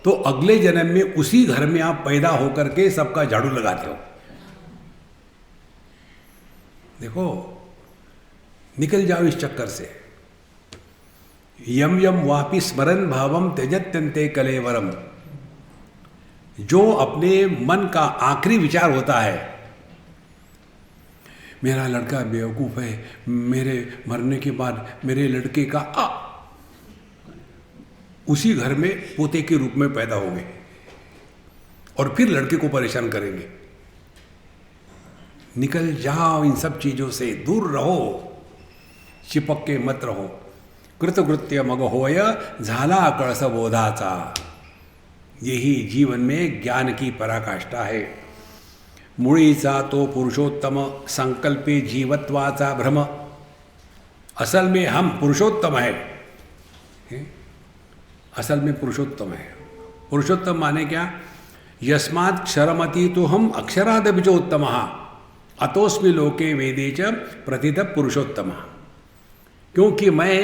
तो अगले जन्म में उसी घर में आप पैदा होकर के सबका झाड़ू लगाते हो। देखो, निकल जाओ इस चक्कर से। यम यम वापि स्मरन भावम त्यजत्यन्ते कलेवरम। जो अपने मन का आखिरी विचार होता है, मेरा लड़का बेवकूफ़ है, मेरे मरने के बाद मेरे लड़के का उसी घर में पोते के रूप में पैदा होंगे और फिर लड़के को परेशान करेंगे। निकल जाओ इन सब चीज़ों से, दूर रहो, चिपक के मत रहो। कृतकृत्य मग होय झाला कळस बोधाचा। यही जीवन में ज्ञान की पराकाष्ठा है। मुळीचा तो पुरुषोत्तम, संकल्पे जीवत्वाचा भ्रम। असल में हम पुरुषोत्तम है, असल में पुरुषोत्तम है। पुरुषोत्तम माने क्या? यस्मात् क्षरमति तो हम अक्षरादभिचोत्तम अतोस्मि लोके वेदे च प्रथित पुरुषोत्तम। क्योंकि मैं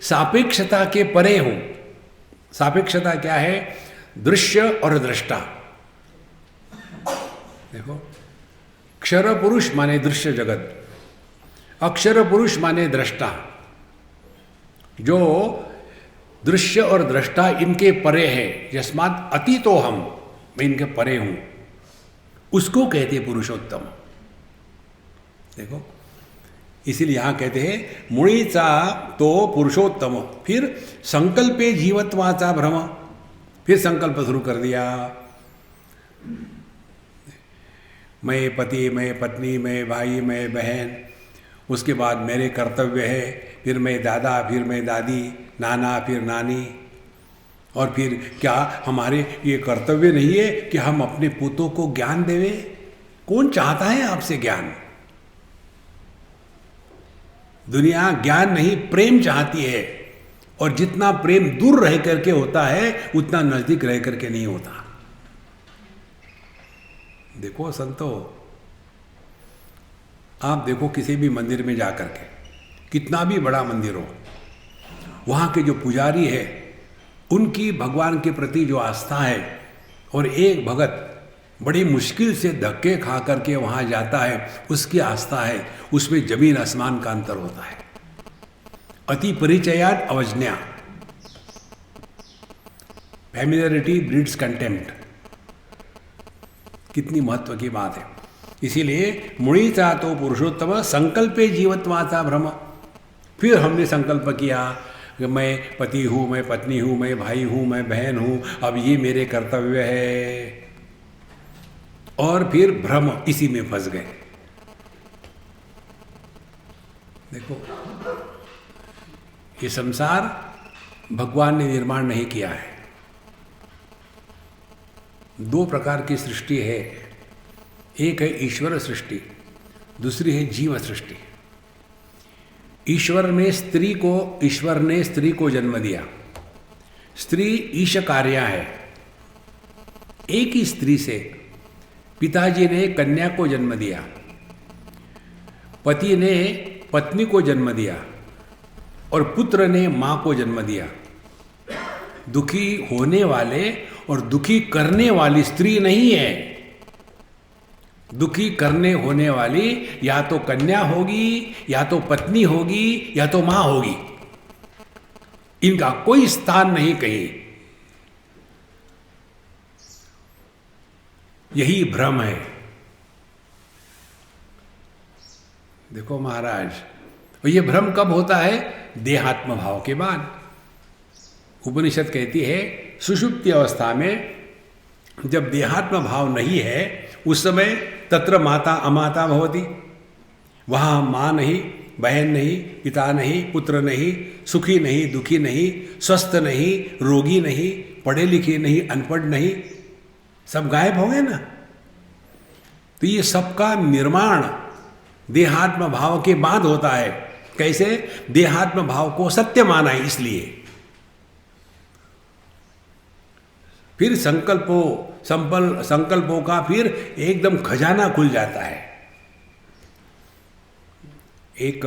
सापेक्षता के परे हूं। सापेक्षता क्या है? दृश्य और दृष्टा। देखो, क्षर पुरुष माने दृश्य जगत, अक्षर पुरुष माने दृष्टा। जो दृश्य और दृष्टा इनके परे है, यस्मात् अति तो हम, मैं इनके परे हूं, उसको कहते पुरुषोत्तम। देखो, इसीलिए यहां कहते हैं मुळीचा तो पुरुषोत्तम। फिर संकल्पे जीवत्वाचा भ्रम। फिर संकल्प शुरू कर दिया, मैं पति, मैं पत्नी, मैं भाई, मैं बहन, उसके बाद मेरे कर्तव्य है, फिर मैं दादा, फिर मैं दादी, नाना, फिर नानी। और फिर क्या हमारे ये कर्तव्य नहीं है कि हम अपने पुतों को ज्ञान देवें? कौन चाहता है आपसे ज्ञान? दुनिया ज्ञान नहीं, प्रेम चाहती है। और जितना प्रेम दूर रह करके होता है, उतना नजदीक रह करके नहीं होता। देखो संतो, आप देखो किसी भी मंदिर में जाकर के, कितना भी बड़ा मंदिर हो, वहाँ के जो पुजारी है, उनकी भगवान के प्रति जो आस्था है, और एक भगत बड़ी मुश्किल से धक्के खा करके वहाँ जाता है, उसकी आस्था है, उसमें जमीन आसमान का अंतर होता है। अति परिचयात अवज्ञा, फैमिलियरिटी ब्रीड्स कंटेम्प्ट। कितनी महत्व की बात है। इसीलिए मुणिता तो पुरुषोत्तम संकल्पे जीवत्वाचा भ्रम। फिर हमने संकल्प किया कि मैं पति हूँ, मैं पत्नी हूँ, मैं भाई हूँ, मैं बहन हूँ, अब ये मेरे कर्तव्य है, और फिर भ्रम इसी में फंस गए। देखो, ये संसार भगवान ने निर्माण नहीं किया है। दो प्रकार की सृष्टि है, एक है ईश्वर सृष्टि, दूसरी है जीव सृष्टि। ईश्वर ने स्त्री को जन्म दिया। स्त्री ईश कार्या है। एक ही स्त्री से पिताजी ने कन्या को जन्म दिया, पति ने पत्नी को जन्म दिया, और पुत्र ने मां को जन्म दिया। दुखी होने वाले और दुखी करने वाली स्त्री नहीं है। दुखी करने होने वाली या तो कन्या होगी, या तो पत्नी होगी, या तो मां होगी। इनका कोई स्थान नहीं कहीं। यही भ्रम है। देखो महाराज, और ये भ्रम कब होता है? देहात्म भाव के बाद। उपनिषद कहती है सुषुप्ति अवस्था में जब देहात्म भाव नहीं है, उस समय तत्र माता अमाता भवति। वहाँ माँ नहीं, बहन नहीं, पिता नहीं, पुत्र नहीं, सुखी नहीं, दुखी नहीं, स्वस्थ नहीं, रोगी नहीं, पढ़े लिखे नहीं, अनपढ़ नहीं, सब गायब हो गए ना। तो ये सबका निर्माण देहात्म भाव के बाद होता है। कैसे? देहात्म भाव को सत्य माना है इसलिए। फिर संकल्पों का फिर एकदम खजाना खुल जाता है। एक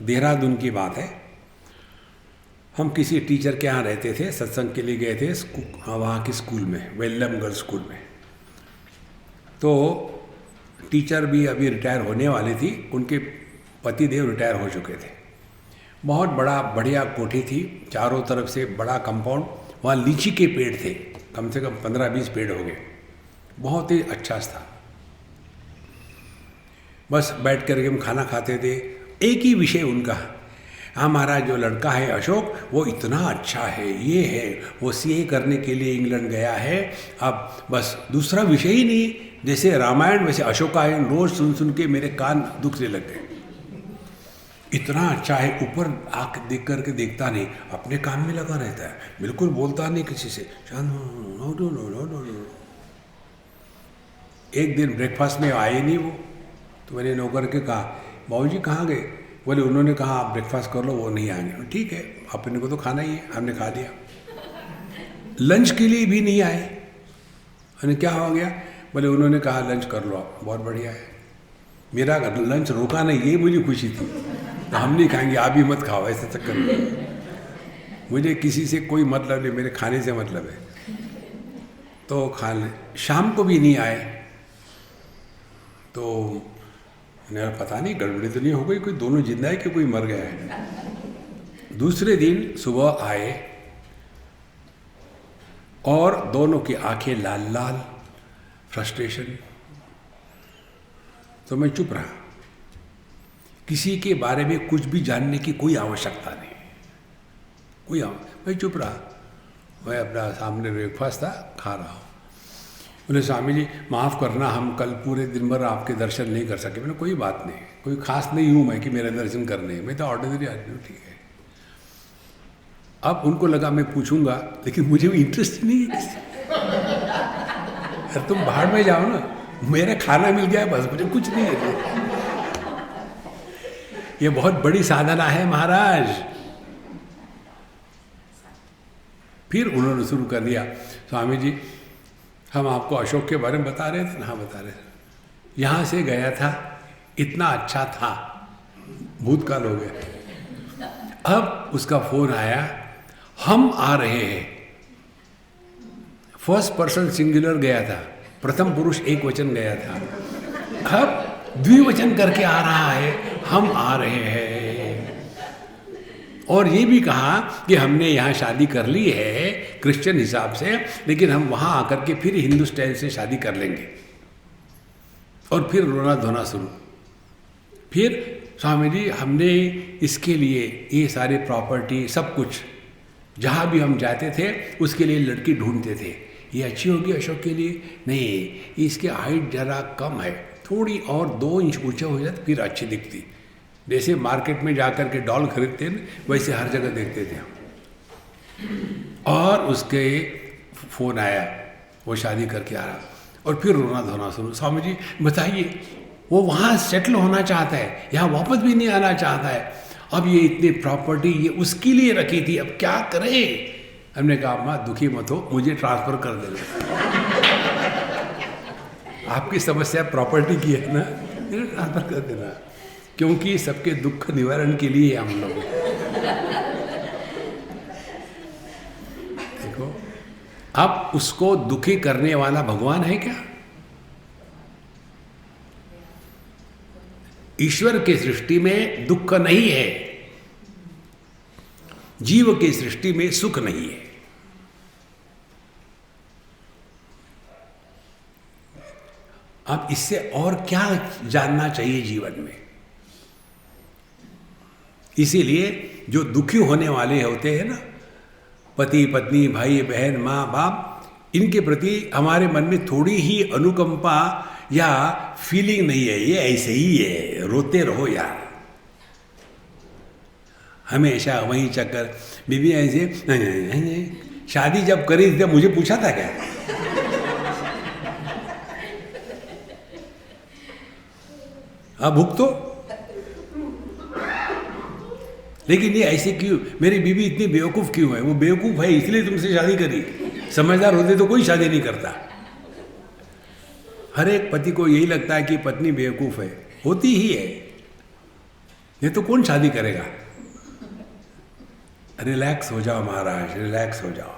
देहरादून की बात है, हम किसी टीचर के यहाँ रहते थे, सत्संग के लिए गए थे वहाँ की स्कूल में, वेल्लम गर्ल्स स्कूल में। तो टीचर भी अभी रिटायर होने वाली थी, उनके पति देव रिटायर हो चुके थे। बहुत बढ़िया कोठी थी, चारों तरफ से बड़ा कंपाउंड, वहाँ लीची के पेड़ थे, कम से कम 15-20 पेड़ हो गए, बहुत ही अच्छा था। बस बैठ कर के हम खाना खाते थे। एक ही विषय उनका, हमारा जो लड़का है अशोक, वो इतना अच्छा है, ये है, वो सीए करने के लिए इंग्लैंड गया है। अब बस दूसरा विषय ही नहीं। जैसे रामायण वैसे अशोकायन रोज सुन के मेरे कान दुखने लग गए। इतना अच्छा है, ऊपर आँख देख करके देखता नहीं, अपने काम में लगा रहता है, बिल्कुल बोलता नहीं किसी से, शांत। एक दिन ब्रेकफास्ट में आए नहीं वो, तो मैंने नौकर के कहा, बाबूजी कहाँ गए? बोले उन्होंने कहा आप ब्रेकफास्ट कर लो, वो नहीं आएंगे। ठीक है, अपने को तो खाना ही है, हमने खा लिया। लंच के लिए भी नहीं आए। मैंने क्या हो गया? बोले उन्होंने कहा लंच कर लो आप। बहुत बढ़िया है, मेरा लंच रोका नहीं, ये मुझे खुशी थी। तो हम नहीं खाएंगे, आप भी मत खाओ, ऐसे चक्कर में। मुझे किसी से कोई मतलब नहीं, मेरे खाने से मतलब है। तो खा ले। शाम को भी नहीं आए, तो मैंने पता नहीं गड़बड़ी तो नहीं हो गई, कोई दोनों जिंदा है कि कोई मर गया है। दूसरे दिन सुबह आए और दोनों की आंखें लाल लाल, फ्रस्ट्रेशन। तो मैं चुप रहा। किसी के बारे में कुछ भी जानने की कोई आवश्यकता नहीं, मैं चुप रहा। मैं अपना सामने ब्रेकफास्ट था, खा रहा हूँ। बोले स्वामी जी माफ़ करना, हम कल पूरे दिन भर आपके दर्शन नहीं कर सके। मैंने कोई बात नहीं, कोई खास नहीं हूँ मैं कि मेरे दर्शन करने, मैं तो ऑर्डिनरी आदमी हूँ। ठीक है। अब उनको लगा मैं पूछूंगा, लेकिन मुझे भी इंटरेस्ट नहीं है किसी। तुम बाहर में जाओ ना, मेरा खाना मिल गया बस, मुझे कुछ नहीं है। ये बहुत बड़ी साधना है महाराज। फिर उन्होंने शुरू कर दिया, स्वामी जी हम आपको अशोक के बारे में बता रहे थे ना। हाँ बता रहे थे, यहाँ से गया था, इतना अच्छा था, भूतकाल हो गया। अब उसका फोन आया, हम आ रहे हैं। फर्स्ट पर्सन सिंगुलर गया था, प्रथम पुरुष एक वचन गया था, अब द्विवचन करके आ रहा है, हम आ रहे हैं। और ये भी कहा कि हमने यहाँ शादी कर ली है क्रिश्चियन हिसाब से, लेकिन हम वहाँ आकर के फिर हिंदू स्टाइल से शादी कर लेंगे। और फिर रोना धोना शुरू। फिर स्वामी जी हमने इसके लिए ये सारी प्रॉपर्टी सब कुछ, जहाँ भी हम जाते थे उसके लिए लड़की ढूंढते थे। ये अच्छी होगी अशोक के लिए, नहीं इसकी हाइट जरा कम है, थोड़ी और 2 इंच ऊंचा हो जाता फिर अच्छी दिखती। जैसे मार्केट में जाकर के डॉल खरीदते हैं वैसे हर जगह देखते थे हम। और उसके फ़ोन आया, वो शादी करके आ रहा, और फिर रोना धोना शुरू। स्वामी जी बताइए, वो वहाँ सेटल होना चाहता है, यहाँ वापस भी नहीं आना चाहता है। अब ये इतनी प्रॉपर्टी ये उसके लिए रखी थी, अब क्या करे। हमने कहा माँ दुखी मत हो, मुझे ट्रांसफ़र कर देना। आपकी समस्या प्रॉपर्टी की है ना, मुझे ट्रांसफ़र कर देना, क्योंकि सबके दुख निवारण के लिए हम लोग। देखो अब उसको दुखी करने वाला भगवान है क्या? ईश्वर के सृष्टि में दुख नहीं है, जीव की सृष्टि में सुख नहीं है। अब इससे और क्या जानना चाहिए जीवन में? इसीलिए जो दुखी होने वाले होते हैं ना, पति पत्नी भाई बहन माँ बाप, इनके प्रति हमारे मन में थोड़ी ही अनुकंपा या फीलिंग नहीं है। ये ऐसे ही है, रोते रहो यार, हमेशा वही चक्कर। बीबी ऐसे शादी जब करी तब मुझे पूछा था क्या? अब भुगतो। लेकिन ये ऐसे क्यों, मेरी बीबी इतनी बेवकूफ़ क्यों है? वो बेवकूफ़ है इसलिए तुमसे शादी करी, समझदार होते तो कोई शादी नहीं करता। हर एक पति को यही लगता है कि पत्नी बेवकूफ़ है, होती ही है, ये तो कौन शादी करेगा। रिलैक्स हो जाओ महाराज, रिलैक्स हो जाओ।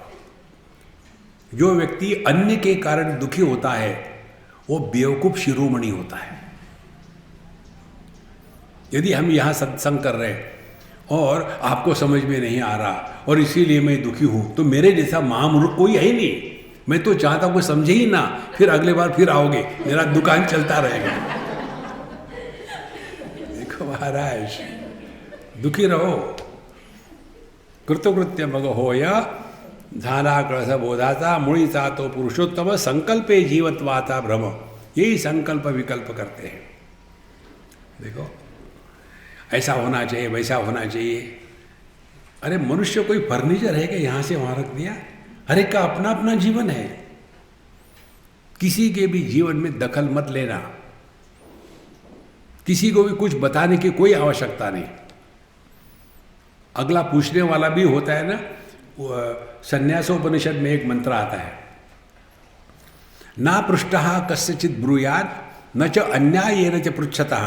जो व्यक्ति अन्य के कारण दुखी होता है वो बेवकूफ़ शिरोमणि होता है। यदि हम यहाँ सत्संग कर रहे हैं और आपको समझ में नहीं आ रहा और इसीलिए मैं दुखी हूँ, तो मेरे जैसा महामूर्ख कोई है ही नहीं। मैं तो चाहता हूँ कोई समझे ही ना, फिर अगले बार फिर आओगे, मेरा दुकान चलता रहेगा। देखो महाराज, दुखी रहो। कृतकृत्य मग होय धाना कलश बोधाता मुड़िता तो पुरुषोत्तम संकल्पे जीवत्वाता भ्रम। यही संकल्प विकल्प करते हैं। देखो ऐसा होना चाहिए, वैसा होना चाहिए। अरे मनुष्य कोई फर्नीचर है कि यहाँ से वहाँ रख दिया? हर एक का अपना अपना जीवन है, किसी के भी जीवन में दखल मत लेना। किसी को भी कुछ बताने की कोई आवश्यकता नहीं। अगला पूछने वाला भी होता है ना, संन्यासोपनिषद में एक मंत्र आता है, ना पृष्ठः कस्यचित् ब्रूयात् न च अन्यायेन च पृच्छतः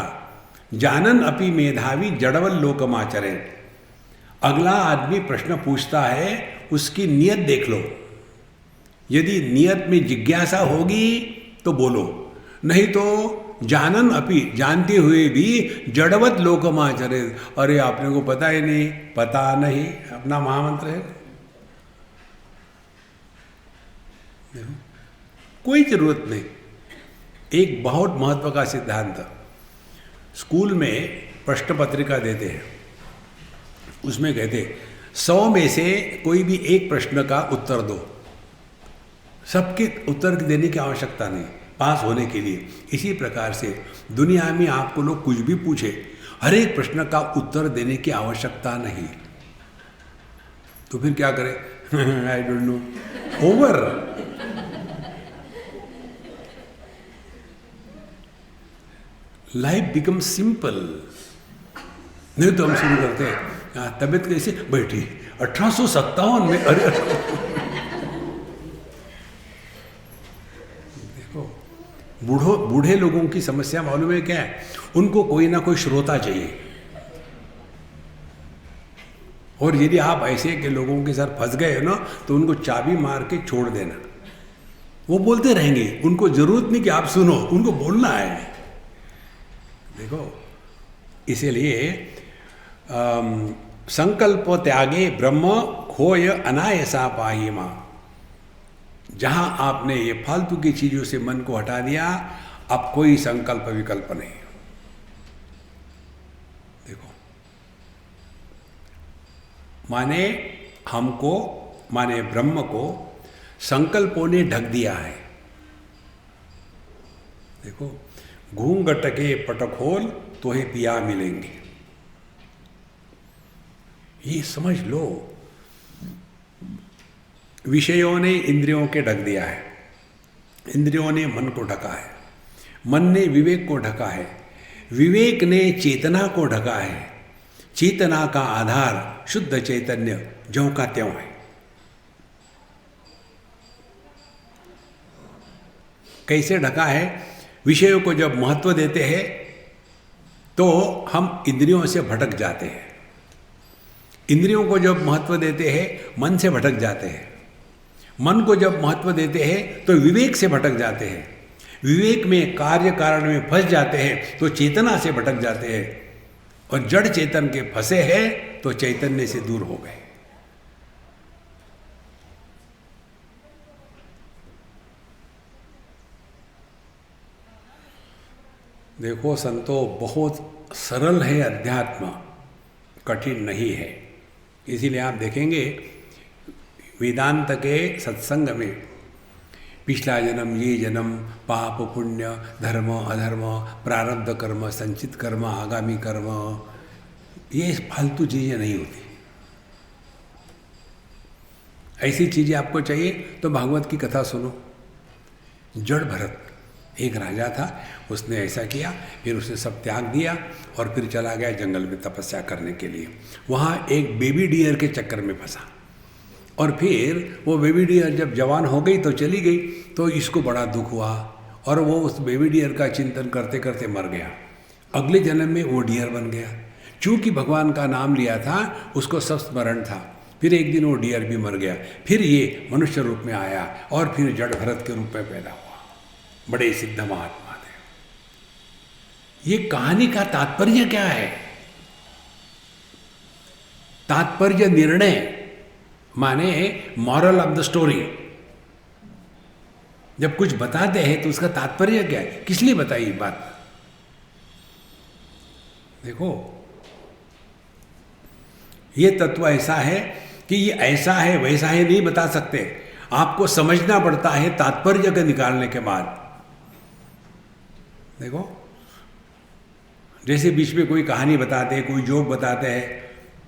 जानन अपि मेधावी जड़वल लोकमाचरे। अगला आदमी प्रश्न पूछता है, उसकी नियत देख लो। यदि नियत में जिज्ञासा होगी तो बोलो, नहीं तो जानन अपि, जानते हुए भी जड़वत लोकमाचरे। अरे आपने को पता ही नहीं, पता नहीं अपना महामंत्र है। कोई जरूरत नहीं। एक बहुत महत्व का सिद्धांत, स्कूल में प्रश्न पत्रिका देते हैं, उसमें कहते 100 में से कोई भी एक प्रश्न का उत्तर दो। सबके उत्तर देने की आवश्यकता नहीं पास होने के लिए। इसी प्रकार से दुनिया में आपको लोग कुछ भी पूछे, हर एक प्रश्न का उत्तर देने की आवश्यकता नहीं। तो फिर क्या करें? I don't know, over. Life become simple. नहीं तो हम शुरू करते हैं, तबीयत कैसे? बैठी 1857 में। अरे देखो, बूढ़े लोगों की समस्या मालूम है क्या है? उनको कोई ना कोई श्रोता चाहिए। और यदि आप ऐसे के लोगों के साथ फंस गए ना, तो उनको चाबी मार के छोड़ देना। वो बोलते रहेंगे, उनको जरूरत नहीं कि आप सुनो, उनको बोलना है। देखो, इसीलिए संकल्प त्यागे ब्रह्म खोय अनायसा पाहिमा। जहाँ आपने ये फालतू की चीज़ों से मन को हटा दिया, अब कोई संकल्प विकल्प नहीं। देखो, माने हमको, माने ब्रह्म को संकल्पों ने ढक दिया है। देखो, घूंघट के पट खोल तो ही पिया मिलेंगे, ये समझ लो। विषयों ने इंद्रियों के ढक दिया है, इंद्रियों ने मन को ढका है, मन ने विवेक को ढका है, विवेक ने चेतना को ढका है, चेतना का आधार शुद्ध चैतन्य ज्यों का त्यों है। कैसे ढका है? विषयों को जब महत्व देते हैं तो हम इंद्रियों से भटक जाते हैं, इंद्रियों को जब महत्व देते हैं मन से भटक जाते हैं, मन को जब महत्व देते हैं तो विवेक से भटक जाते हैं, विवेक में कार्य कारण में फंस जाते हैं तो चेतना से भटक जाते हैं, और जड़ चेतन के फंसे हैं तो चैतन्य से दूर हो गए। देखो संतो, बहुत सरल है अध्यात्म, कठिन नहीं है। इसीलिए आप देखेंगे वेदांत के सत्संग में पिछला जन्म, ये जन्म, पाप पुण्य, धर्म अधर्म, प्रारब्ध कर्म, संचित कर्म, आगामी कर्म, ये फालतू चीज़ें नहीं होती। ऐसी चीज़ें आपको चाहिए तो भागवत की कथा सुनो। जड़ भरत एक राजा था, उसने ऐसा किया, फिर उसने सब त्याग दिया और फिर चला गया जंगल में तपस्या करने के लिए। वहाँ एक बेबी डियर के चक्कर में फंसा, और फिर वो बेबी डियर जब जवान हो गई तो चली गई, तो इसको बड़ा दुख हुआ और वो उस बेबी डियर का चिंतन करते करते मर गया। अगले जन्म में वो डियर बन गया, चूँकि भगवान का नाम लिया था, उसको सब स्मरण था। फिर एक दिन वो डियर भी मर गया, फिर ये मनुष्य रूप में आया और फिर जड़ भरत के रूप में पैदा हुआ। बड़े सिद्ध महात्मा थे। ये कहानी का तात्पर्य क्या है? तात्पर्य निर्णय, माने मॉरल ऑफ द स्टोरी। जब कुछ बताते हैं तो उसका तात्पर्य क्या है, किस लिए बताई ये बात? देखो, ये तत्व ऐसा है कि ये ऐसा है वैसा है नहीं बता सकते, आपको समझना पड़ता है तात्पर्य को निकालने के बाद। देखो, जैसे बीच में कोई कहानी बताते हैं, कोई जोक बताते हैं,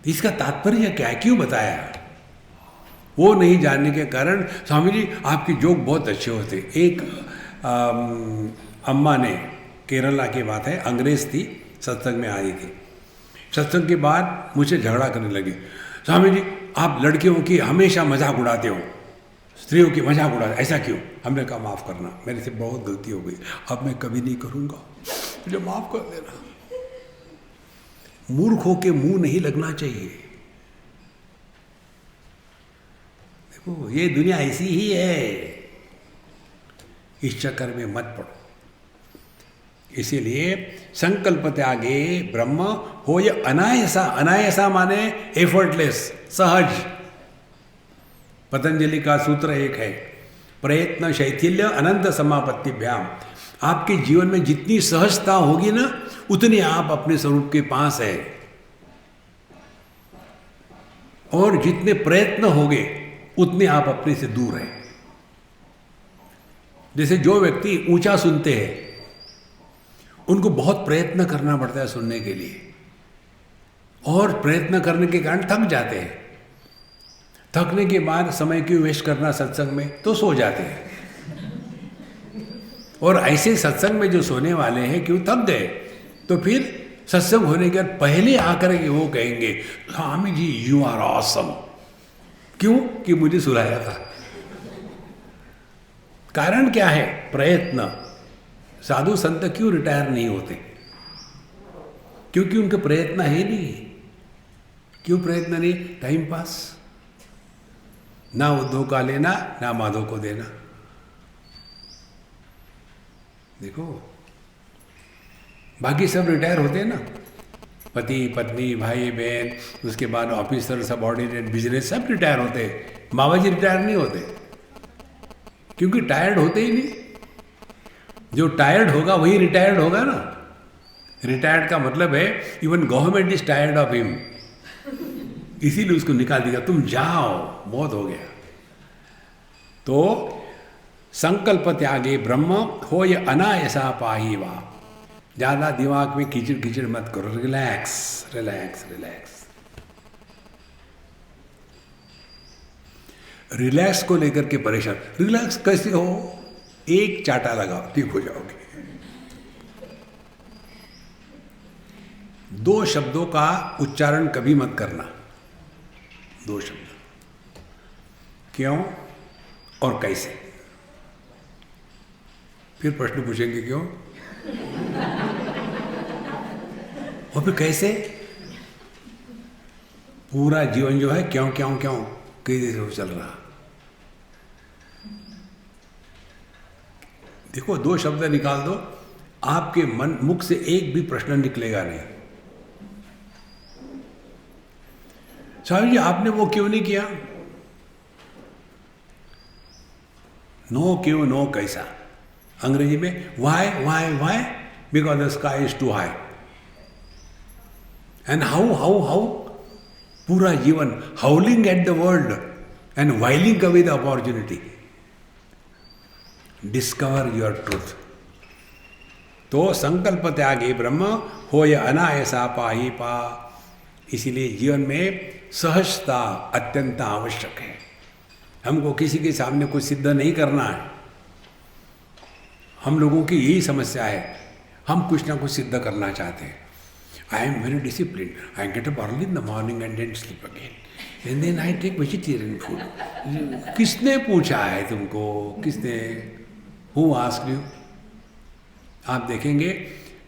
इसका तात्पर्य क्या है, क्यों बताया, वो नहीं जानने के कारण स्वामी जी आपकी जोक बहुत अच्छे होते। एक अम्मा ने, केरला की बात है, अंग्रेज थी, सत्संग में आई थी। सत्संग के बाद मुझे झगड़ा करने लगी, स्वामी जी आप लड़कियों की हमेशा मजाक उड़ाते हो, स्त्रियों की मजाक उड़ा, ऐसा क्यों? हमने कहा माफ़ करना, मेरे से बहुत गलती हो गई, अब मैं कभी नहीं करूँगा, मुझे माफ़ कर देना। मूर्खों के मुंह नहीं लगना चाहिए। देखो, ये दुनिया ऐसी ही है, इस चक्कर में मत पड़ो। इसीलिए संकल्प त्यागे ब्रह्म हो ये अनायसा। अनायसा माने एफर्टलेस, सहज। पतंजलि का सूत्र एक है, प्रयत्न शैथिल्य अनंत समापत्तिभ्याम। आपके जीवन में जितनी सहजता होगी ना, उतने आप अपने स्वरूप के पास है, और जितने प्रयत्न होंगे उतने आप अपने से दूर हैं। जैसे जो व्यक्ति ऊंचा सुनते हैं, उनको बहुत प्रयत्न करना पड़ता है सुनने के लिए, और प्रयत्न करने के कारण थक जाते हैं। थकने के बाद समय क्यों वेस्ट करना सत्संग में, तो सो जाते हैं। और ऐसे सत्संग में जो सोने वाले हैं, क्यों थक गए, तो फिर सत्संग होने के बाद पहले आकर के वो कहेंगे Swami ji you are awesome. क्यों? कि मुझे सुलाया था। कारण क्या है? प्रयत्न। साधु संत क्यों रिटायर नहीं होते? क्योंकि उनके प्रयत्न है नहीं। क्यों प्रयत्न नहीं? Time pass. ना उद्धव का लेना, ना माधव को देना। देखो, बाकी सब रिटायर होते हैं ना, पति पत्नी भाई बहन, उसके बाद ऑफिसर सबऑर्डिनेट बिजनेस, सब रिटायर होते हैं। बाबा जी रिटायर नहीं होते, क्योंकि टायर्ड होते ही नहीं। जो टायर्ड होगा वही रिटायर्ड होगा ना। रिटायर्ड का मतलब है even government is tired of him, इसीलिए उसको निकाल दिया, तुम जाओ, बहुत हो गया। तो संकल्प त्यागे ब्रह्म हो ये अनायसा पाही वा। ज्यादा दिमाग में कीचड़ कीचड़ मत करो, रिलैक्स रिलैक्स रिलैक्स। रिलैक्स को लेकर के परेशान, रिलैक्स कैसे हो, एक चाटा लगाओ ठीक हो जाओगे। दो शब्दों का उच्चारण कभी मत करना, दो शब्द, क्यों और कैसे। फिर प्रश्न पूछेंगे क्यों और फिर कैसे। पूरा जीवन जो है क्यों क्यों क्यों कैसे हो चल रहा। देखो, दो शब्द निकाल दो, आपके मन मुख से एक भी प्रश्न निकलेगा नहीं। स्वामी जी आपने वो क्यों नहीं किया, नो क्यों नो कैसा। अंग्रेजी में why why why, because the sky is too high. And how how how, पूरा जीवन howling at the world and wailing away the opportunity. Discover your truth. तो संकल्प त्यागे ब्रह्म हो या अनायसा पाही पा। इसीलिए जीवन में सहजता अत्यंत आवश्यक है। हमको किसी के सामने कुछ सिद्ध नहीं करना है। हम लोगों की यही समस्या है, हम कुछ ना कुछ सिद्ध करना चाहते हैं। I am very discipline, I get up early in the morning and then sleep again and then I take vegetarian food. किसने पूछा है तुमको, किसने, हु आस्क्ड यू। आप देखेंगे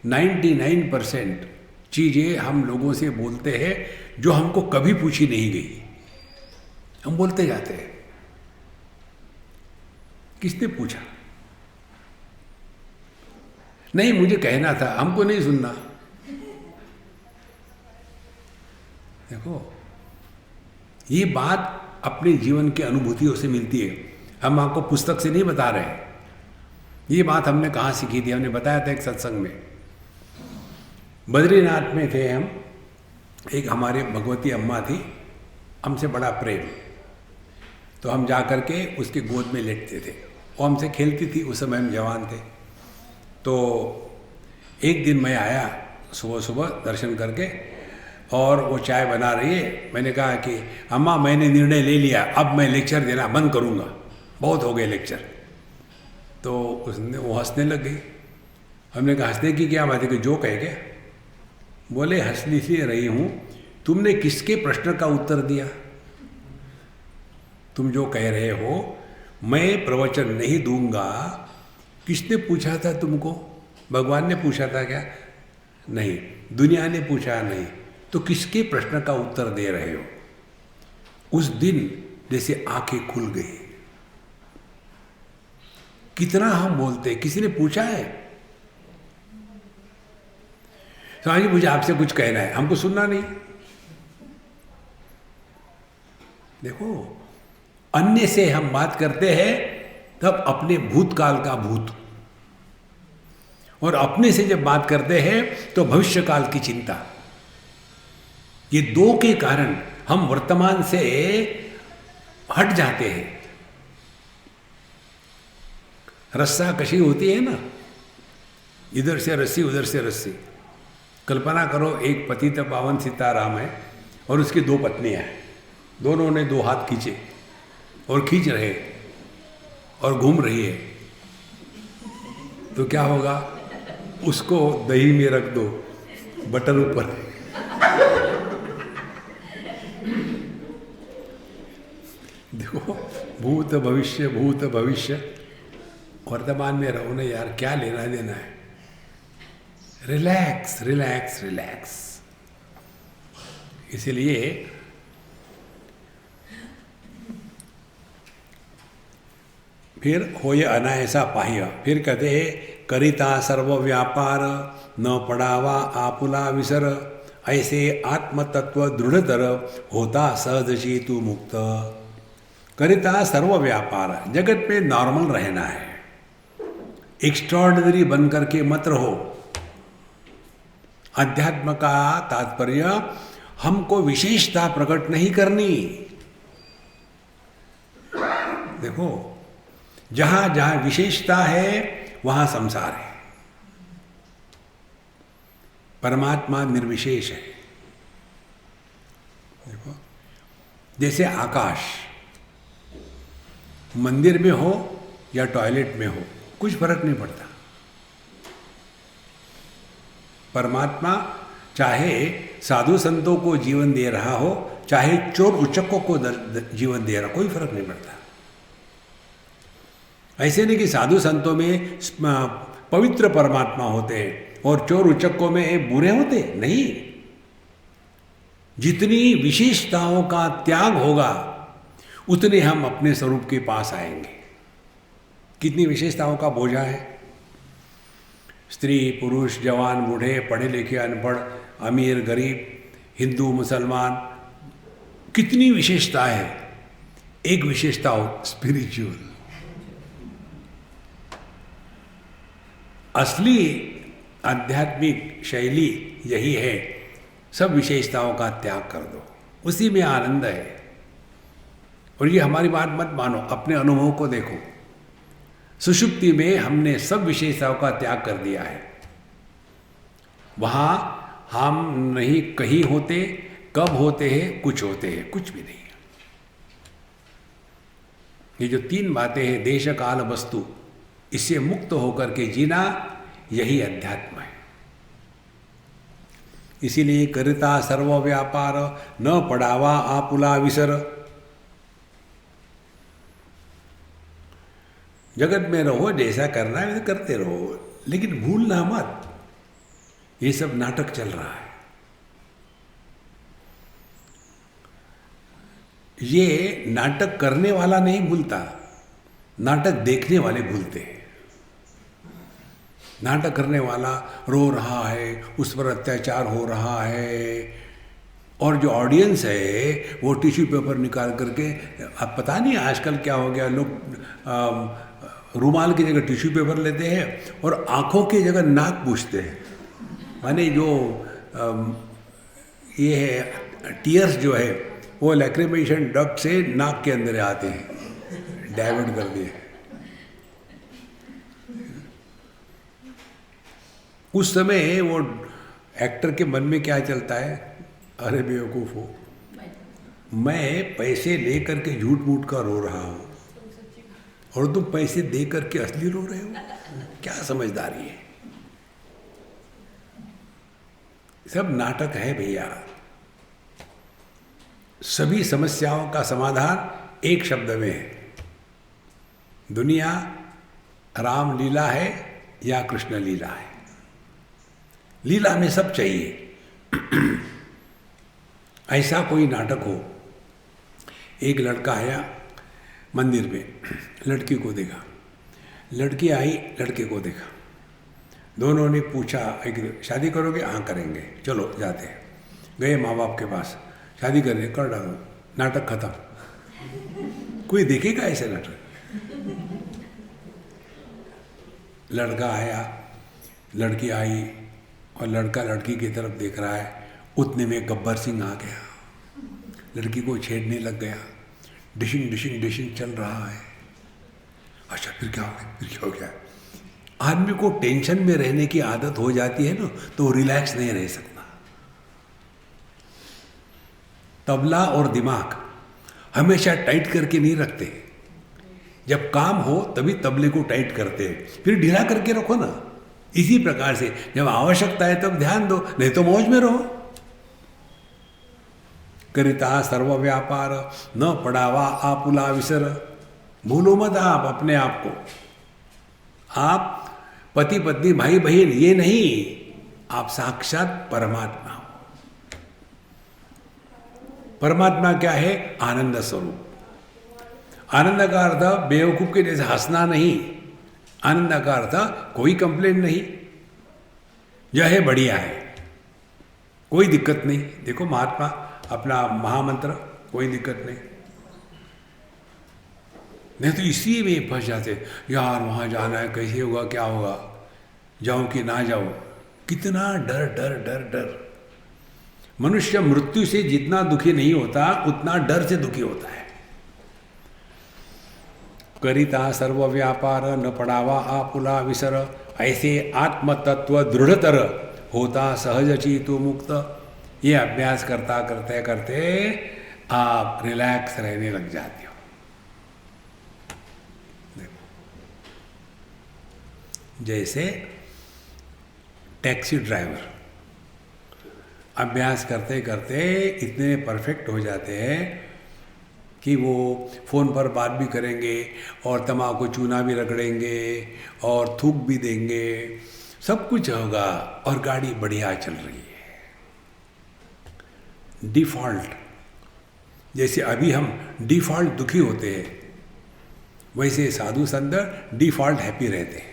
99% चीज़ें हम लोगों से बोलते हैं जो हमको कभी पूछी नहीं गई, हम बोलते जाते हैं। किसने पूछा, नहीं मुझे कहना था, हमको नहीं सुनना। देखो, ये बात अपने जीवन की अनुभूतियों से मिलती है, हम आपको पुस्तक से नहीं बता रहे हैं। ये बात हमने कहाँ सीखी थी, हमने बताया था एक सत्संग में। बद्रीनाथ में थे हम, एक हमारे भगवती अम्मा थी, हमसे बड़ा प्रेम, तो हम जा कर के उसके गोद में लेटते थे, वो हमसे खेलती थी, उस समय हम जवान थे। तो एक दिन मैं आया सुबह सुबह दर्शन करके, और वो चाय बना रही है। मैंने कहा कि अम्मा मैंने निर्णय ले लिया, अब मैं लेक्चर देना बंद करूँगा, बहुत हो गए लेक्चर। तो उसने, वो हंसने लग गई। हमने कहा हंसने की क्या बात है, कि जो कहे क्या। बोले हंसने इसलिए रही हूँ, तुमने किसके प्रश्न का उत्तर दिया। तुम जो कह रहे हो मैं प्रवचन नहीं दूंगा, किसने पूछा था तुमको, भगवान ने पूछा था क्या, नहीं, दुनिया ने पूछा नहीं, तो किसके प्रश्न का उत्तर दे रहे हो। उस दिन जैसे आंखें खुल गई। कितना हम बोलते, किसी ने पूछा है, स्वामी जी मुझे आपसे कुछ कहना है, हमको सुनना नहीं। देखो, अन्य से हम बात करते हैं तब अपने भूतकाल का भूत, और अपने से जब बात करते हैं तो भविष्य काल की चिंता। ये दो के कारण हम वर्तमान से हट जाते हैं। रस्सा कशी होती है ना, इधर से रस्सी उधर से रस्सी। कल्पना करो एक पतित पावन सीताराम है और उसकी दो पत्नियां हैं, दोनों ने दो हाथ खींचे और खींच रहे और घूम रही है, तो क्या होगा, उसको दही में रख दो, बटर ऊपर। देखो, भूत भविष्य वर्तमान में रहो ना यार, क्या लेना देना है। Relax relax relax. इसलिए फिर होय अनायसा पाह्य, फिर कहते हैं करिता सर्व व्यापार न पड़ावा आपुला विसर, ऐसे आत्मतत्व दृढ़तर होता सहजशी तू मुक्त। करिता सर्व व्यापार, जगत में नॉर्मल रहना है, एक्स्ट्रॉर्डिनरी बन करके मत रहो। अध्यात्म का तात्पर्य हमको विशेषता प्रकट नहीं करनी। देखो, जहां जहां विशेषता है वहां संसार है। परमात्मा निर्विशेष है। देखो, जैसे आकाश मंदिर में हो या टॉयलेट में हो, कुछ फर्क नहीं पड़ता। परमात्मा चाहे साधु संतों को जीवन दे रहा हो, चाहे चोर उचक्कों को जीवन दे रहा, कोई फर्क नहीं पड़ता। ऐसे नहीं कि साधु संतों में पवित्र परमात्मा होते हैं और चोर उचक्कों में बुरे होते, नहीं। जितनी विशेषताओं का त्याग होगा उतने हम अपने स्वरूप के पास आएंगे। कितनी विशेषताओं का बोझा है। स्त्री पुरुष जवान बूढ़े, पढ़े लिखे अनपढ़, अमीर गरीब, हिंदू मुसलमान, कितनी विशेषता है। एक विशेषता हो स्पिरिचुअल। असली आध्यात्मिक शैली यही है, सब विशेषताओं का त्याग कर दो, उसी में आनंद है। और ये हमारी बात मत मानो, अपने अनुभव को देखो। सुषुप्ति में हमने सब विशेषताओं का त्याग कर दिया है। वहां हम नहीं कहीं होते, कब होते हैं, कुछ होते हैं, कुछ भी नहीं। ये जो तीन बातें हैं, देश काल वस्तु, इससे मुक्त होकर के जीना, यही अध्यात्म है। इसीलिए करता सर्व व्यापार, न पड़ावा आपुला विसर। जगत में रहो, जैसा करना है वैसा करते रहो, लेकिन भूलना मत ये सब नाटक चल रहा है। ये नाटक करने वाला नहीं भूलता, नाटक देखने वाले भूलते हैं। नाटक करने वाला रो रहा है, उस पर अत्याचार हो रहा है, और जो ऑडियंस है वो टिश्यू पेपर निकाल करके, अब पता नहीं आजकल क्या हो गया, लोग रुमाल की जगह टिश्यू पेपर लेते हैं और आंखों की जगह नाक पूछते हैं। माने जो ये है टीयर्स जो है वो लैक्रिमेशन डक्ट से नाक के अंदर आते हैं, डाइवर्ट कर दिए। उस समय वो एक्टर के मन में क्या चलता है, अरे बेवकूफ हो, मैं पैसे लेकर के झूठ मूठ का रो रहा हूं और तुम पैसे दे करके असली रो रहे हो, क्या समझदारी है। सब नाटक है भैया। सभी समस्याओं का समाधान एक शब्द में है, दुनिया राम लीला है या कृष्ण लीला है। लीला में सब चाहिए। ऐसा कोई नाटक हो। एक लड़का आया मंदिर में, लड़की को देखा, लड़की आई लड़के को देखा, दोनों ने पूछा एक शादी करोगे? हाँ करेंगे, चलो जाते हैं। गए माँ बाप के पास, शादी करने कर डालो, नाटक खत्म। कोई देखेगा ऐसे नाटक? लड़का आया, लड़की आई और लड़का लड़की की तरफ देख रहा है, उतने में गब्बर सिंह आ गया, लड़की को छेड़ने लग गया। डिशिंग डिशिंग डिशिंग चल रहा है। अच्छा फिर क्या हो गया, फिर क्या हो गया? आदमी को टेंशन में रहने की आदत हो जाती है ना, तो रिलैक्स नहीं रह सकता। तबला और दिमाग हमेशा टाइट करके नहीं रखते। जब काम हो तभी तबले को टाइट करते हैं, फिर ढीला करके रखो ना। इसी प्रकार से जब आवश्यकता है तब ध्यान दो, नहीं तो मौज में रहो। करिता सर्व व्यापार, न पड़ावा आपुला विसर। भूलो मत आप अपने आप को। आप पति पत्नी भाई बहन ये नहीं, आप साक्षात परमात्मा हो। परमात्मा क्या है? आनंद स्वरूप। आनंद का अर्थ बेवकूफ के जैसे हंसना नहीं, आनंद का अर्थ कोई कंप्लेंट नहीं, यह है बढ़िया है, कोई दिक्कत नहीं। देखो महात्मा अपना महामंत्र, कोई दिक्कत नहीं। नहीं तो इसी में फंस जाते, यार वहाँ जाना है, कैसे होगा, क्या होगा, जाऊँ कि ना जाऊँ, कितना डर डर डर डर। मनुष्य मृत्यु से जितना दुखी नहीं होता उतना डर से दुखी होता है। करिता सर्व व्यापार न पड़ावा आपुला विसर, ऐसे आत्म तत्व दृढ़तर होता सहज चीतु मुक्त। ये अभ्यास करता करते करते आप रिलैक्स रहने लग जाते हो। जैसे टैक्सी ड्राइवर अभ्यास करते करते इतने परफेक्ट हो जाते हैं कि वो फ़ोन पर बात भी करेंगे और तम्बाकू चूना भी रगड़ेंगे और थूक भी देंगे, सब कुछ होगा और गाड़ी बढ़िया चल रही है। डिफ़ॉल्ट, जैसे अभी हम डिफ़ॉल्ट दुखी होते हैं, वैसे साधु संत डिफ़ॉल्ट हैप्पी रहते हैं।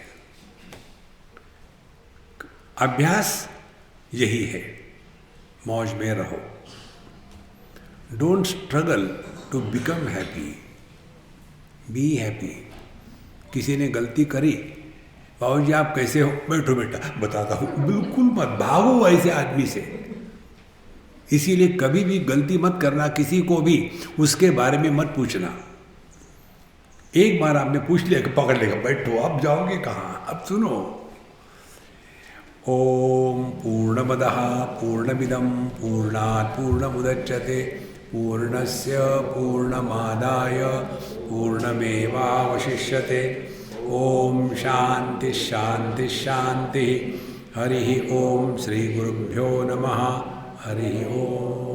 अभ्यास यही है, मौज में रहो। Don't struggle to become happy, be happy. किसी ने गलती करी, बाबूजी आप कैसे हो, बैठो बेटा बताता हूँ, बिल्कुल मत भागो ऐसे आदमी से। इसीलिए कभी भी गलती मत करना, किसी को भी उसके बारे में मत पूछना। एक बार आपने पूछ लिया कि पकड़ लेगा, बैठो, अब जाओगे कहाँ। अब सुनो, ओम पूर्णमदः पूर्णमिदं पूर्णात् पूर्णमुदच्यते पूर्णस्य पूर्णमादाय पूर्णमेवावशिष्यते। ओम शांति शांति शांति। हरि ओम। श्री गुरुभ्यो नमः। हरि ओम।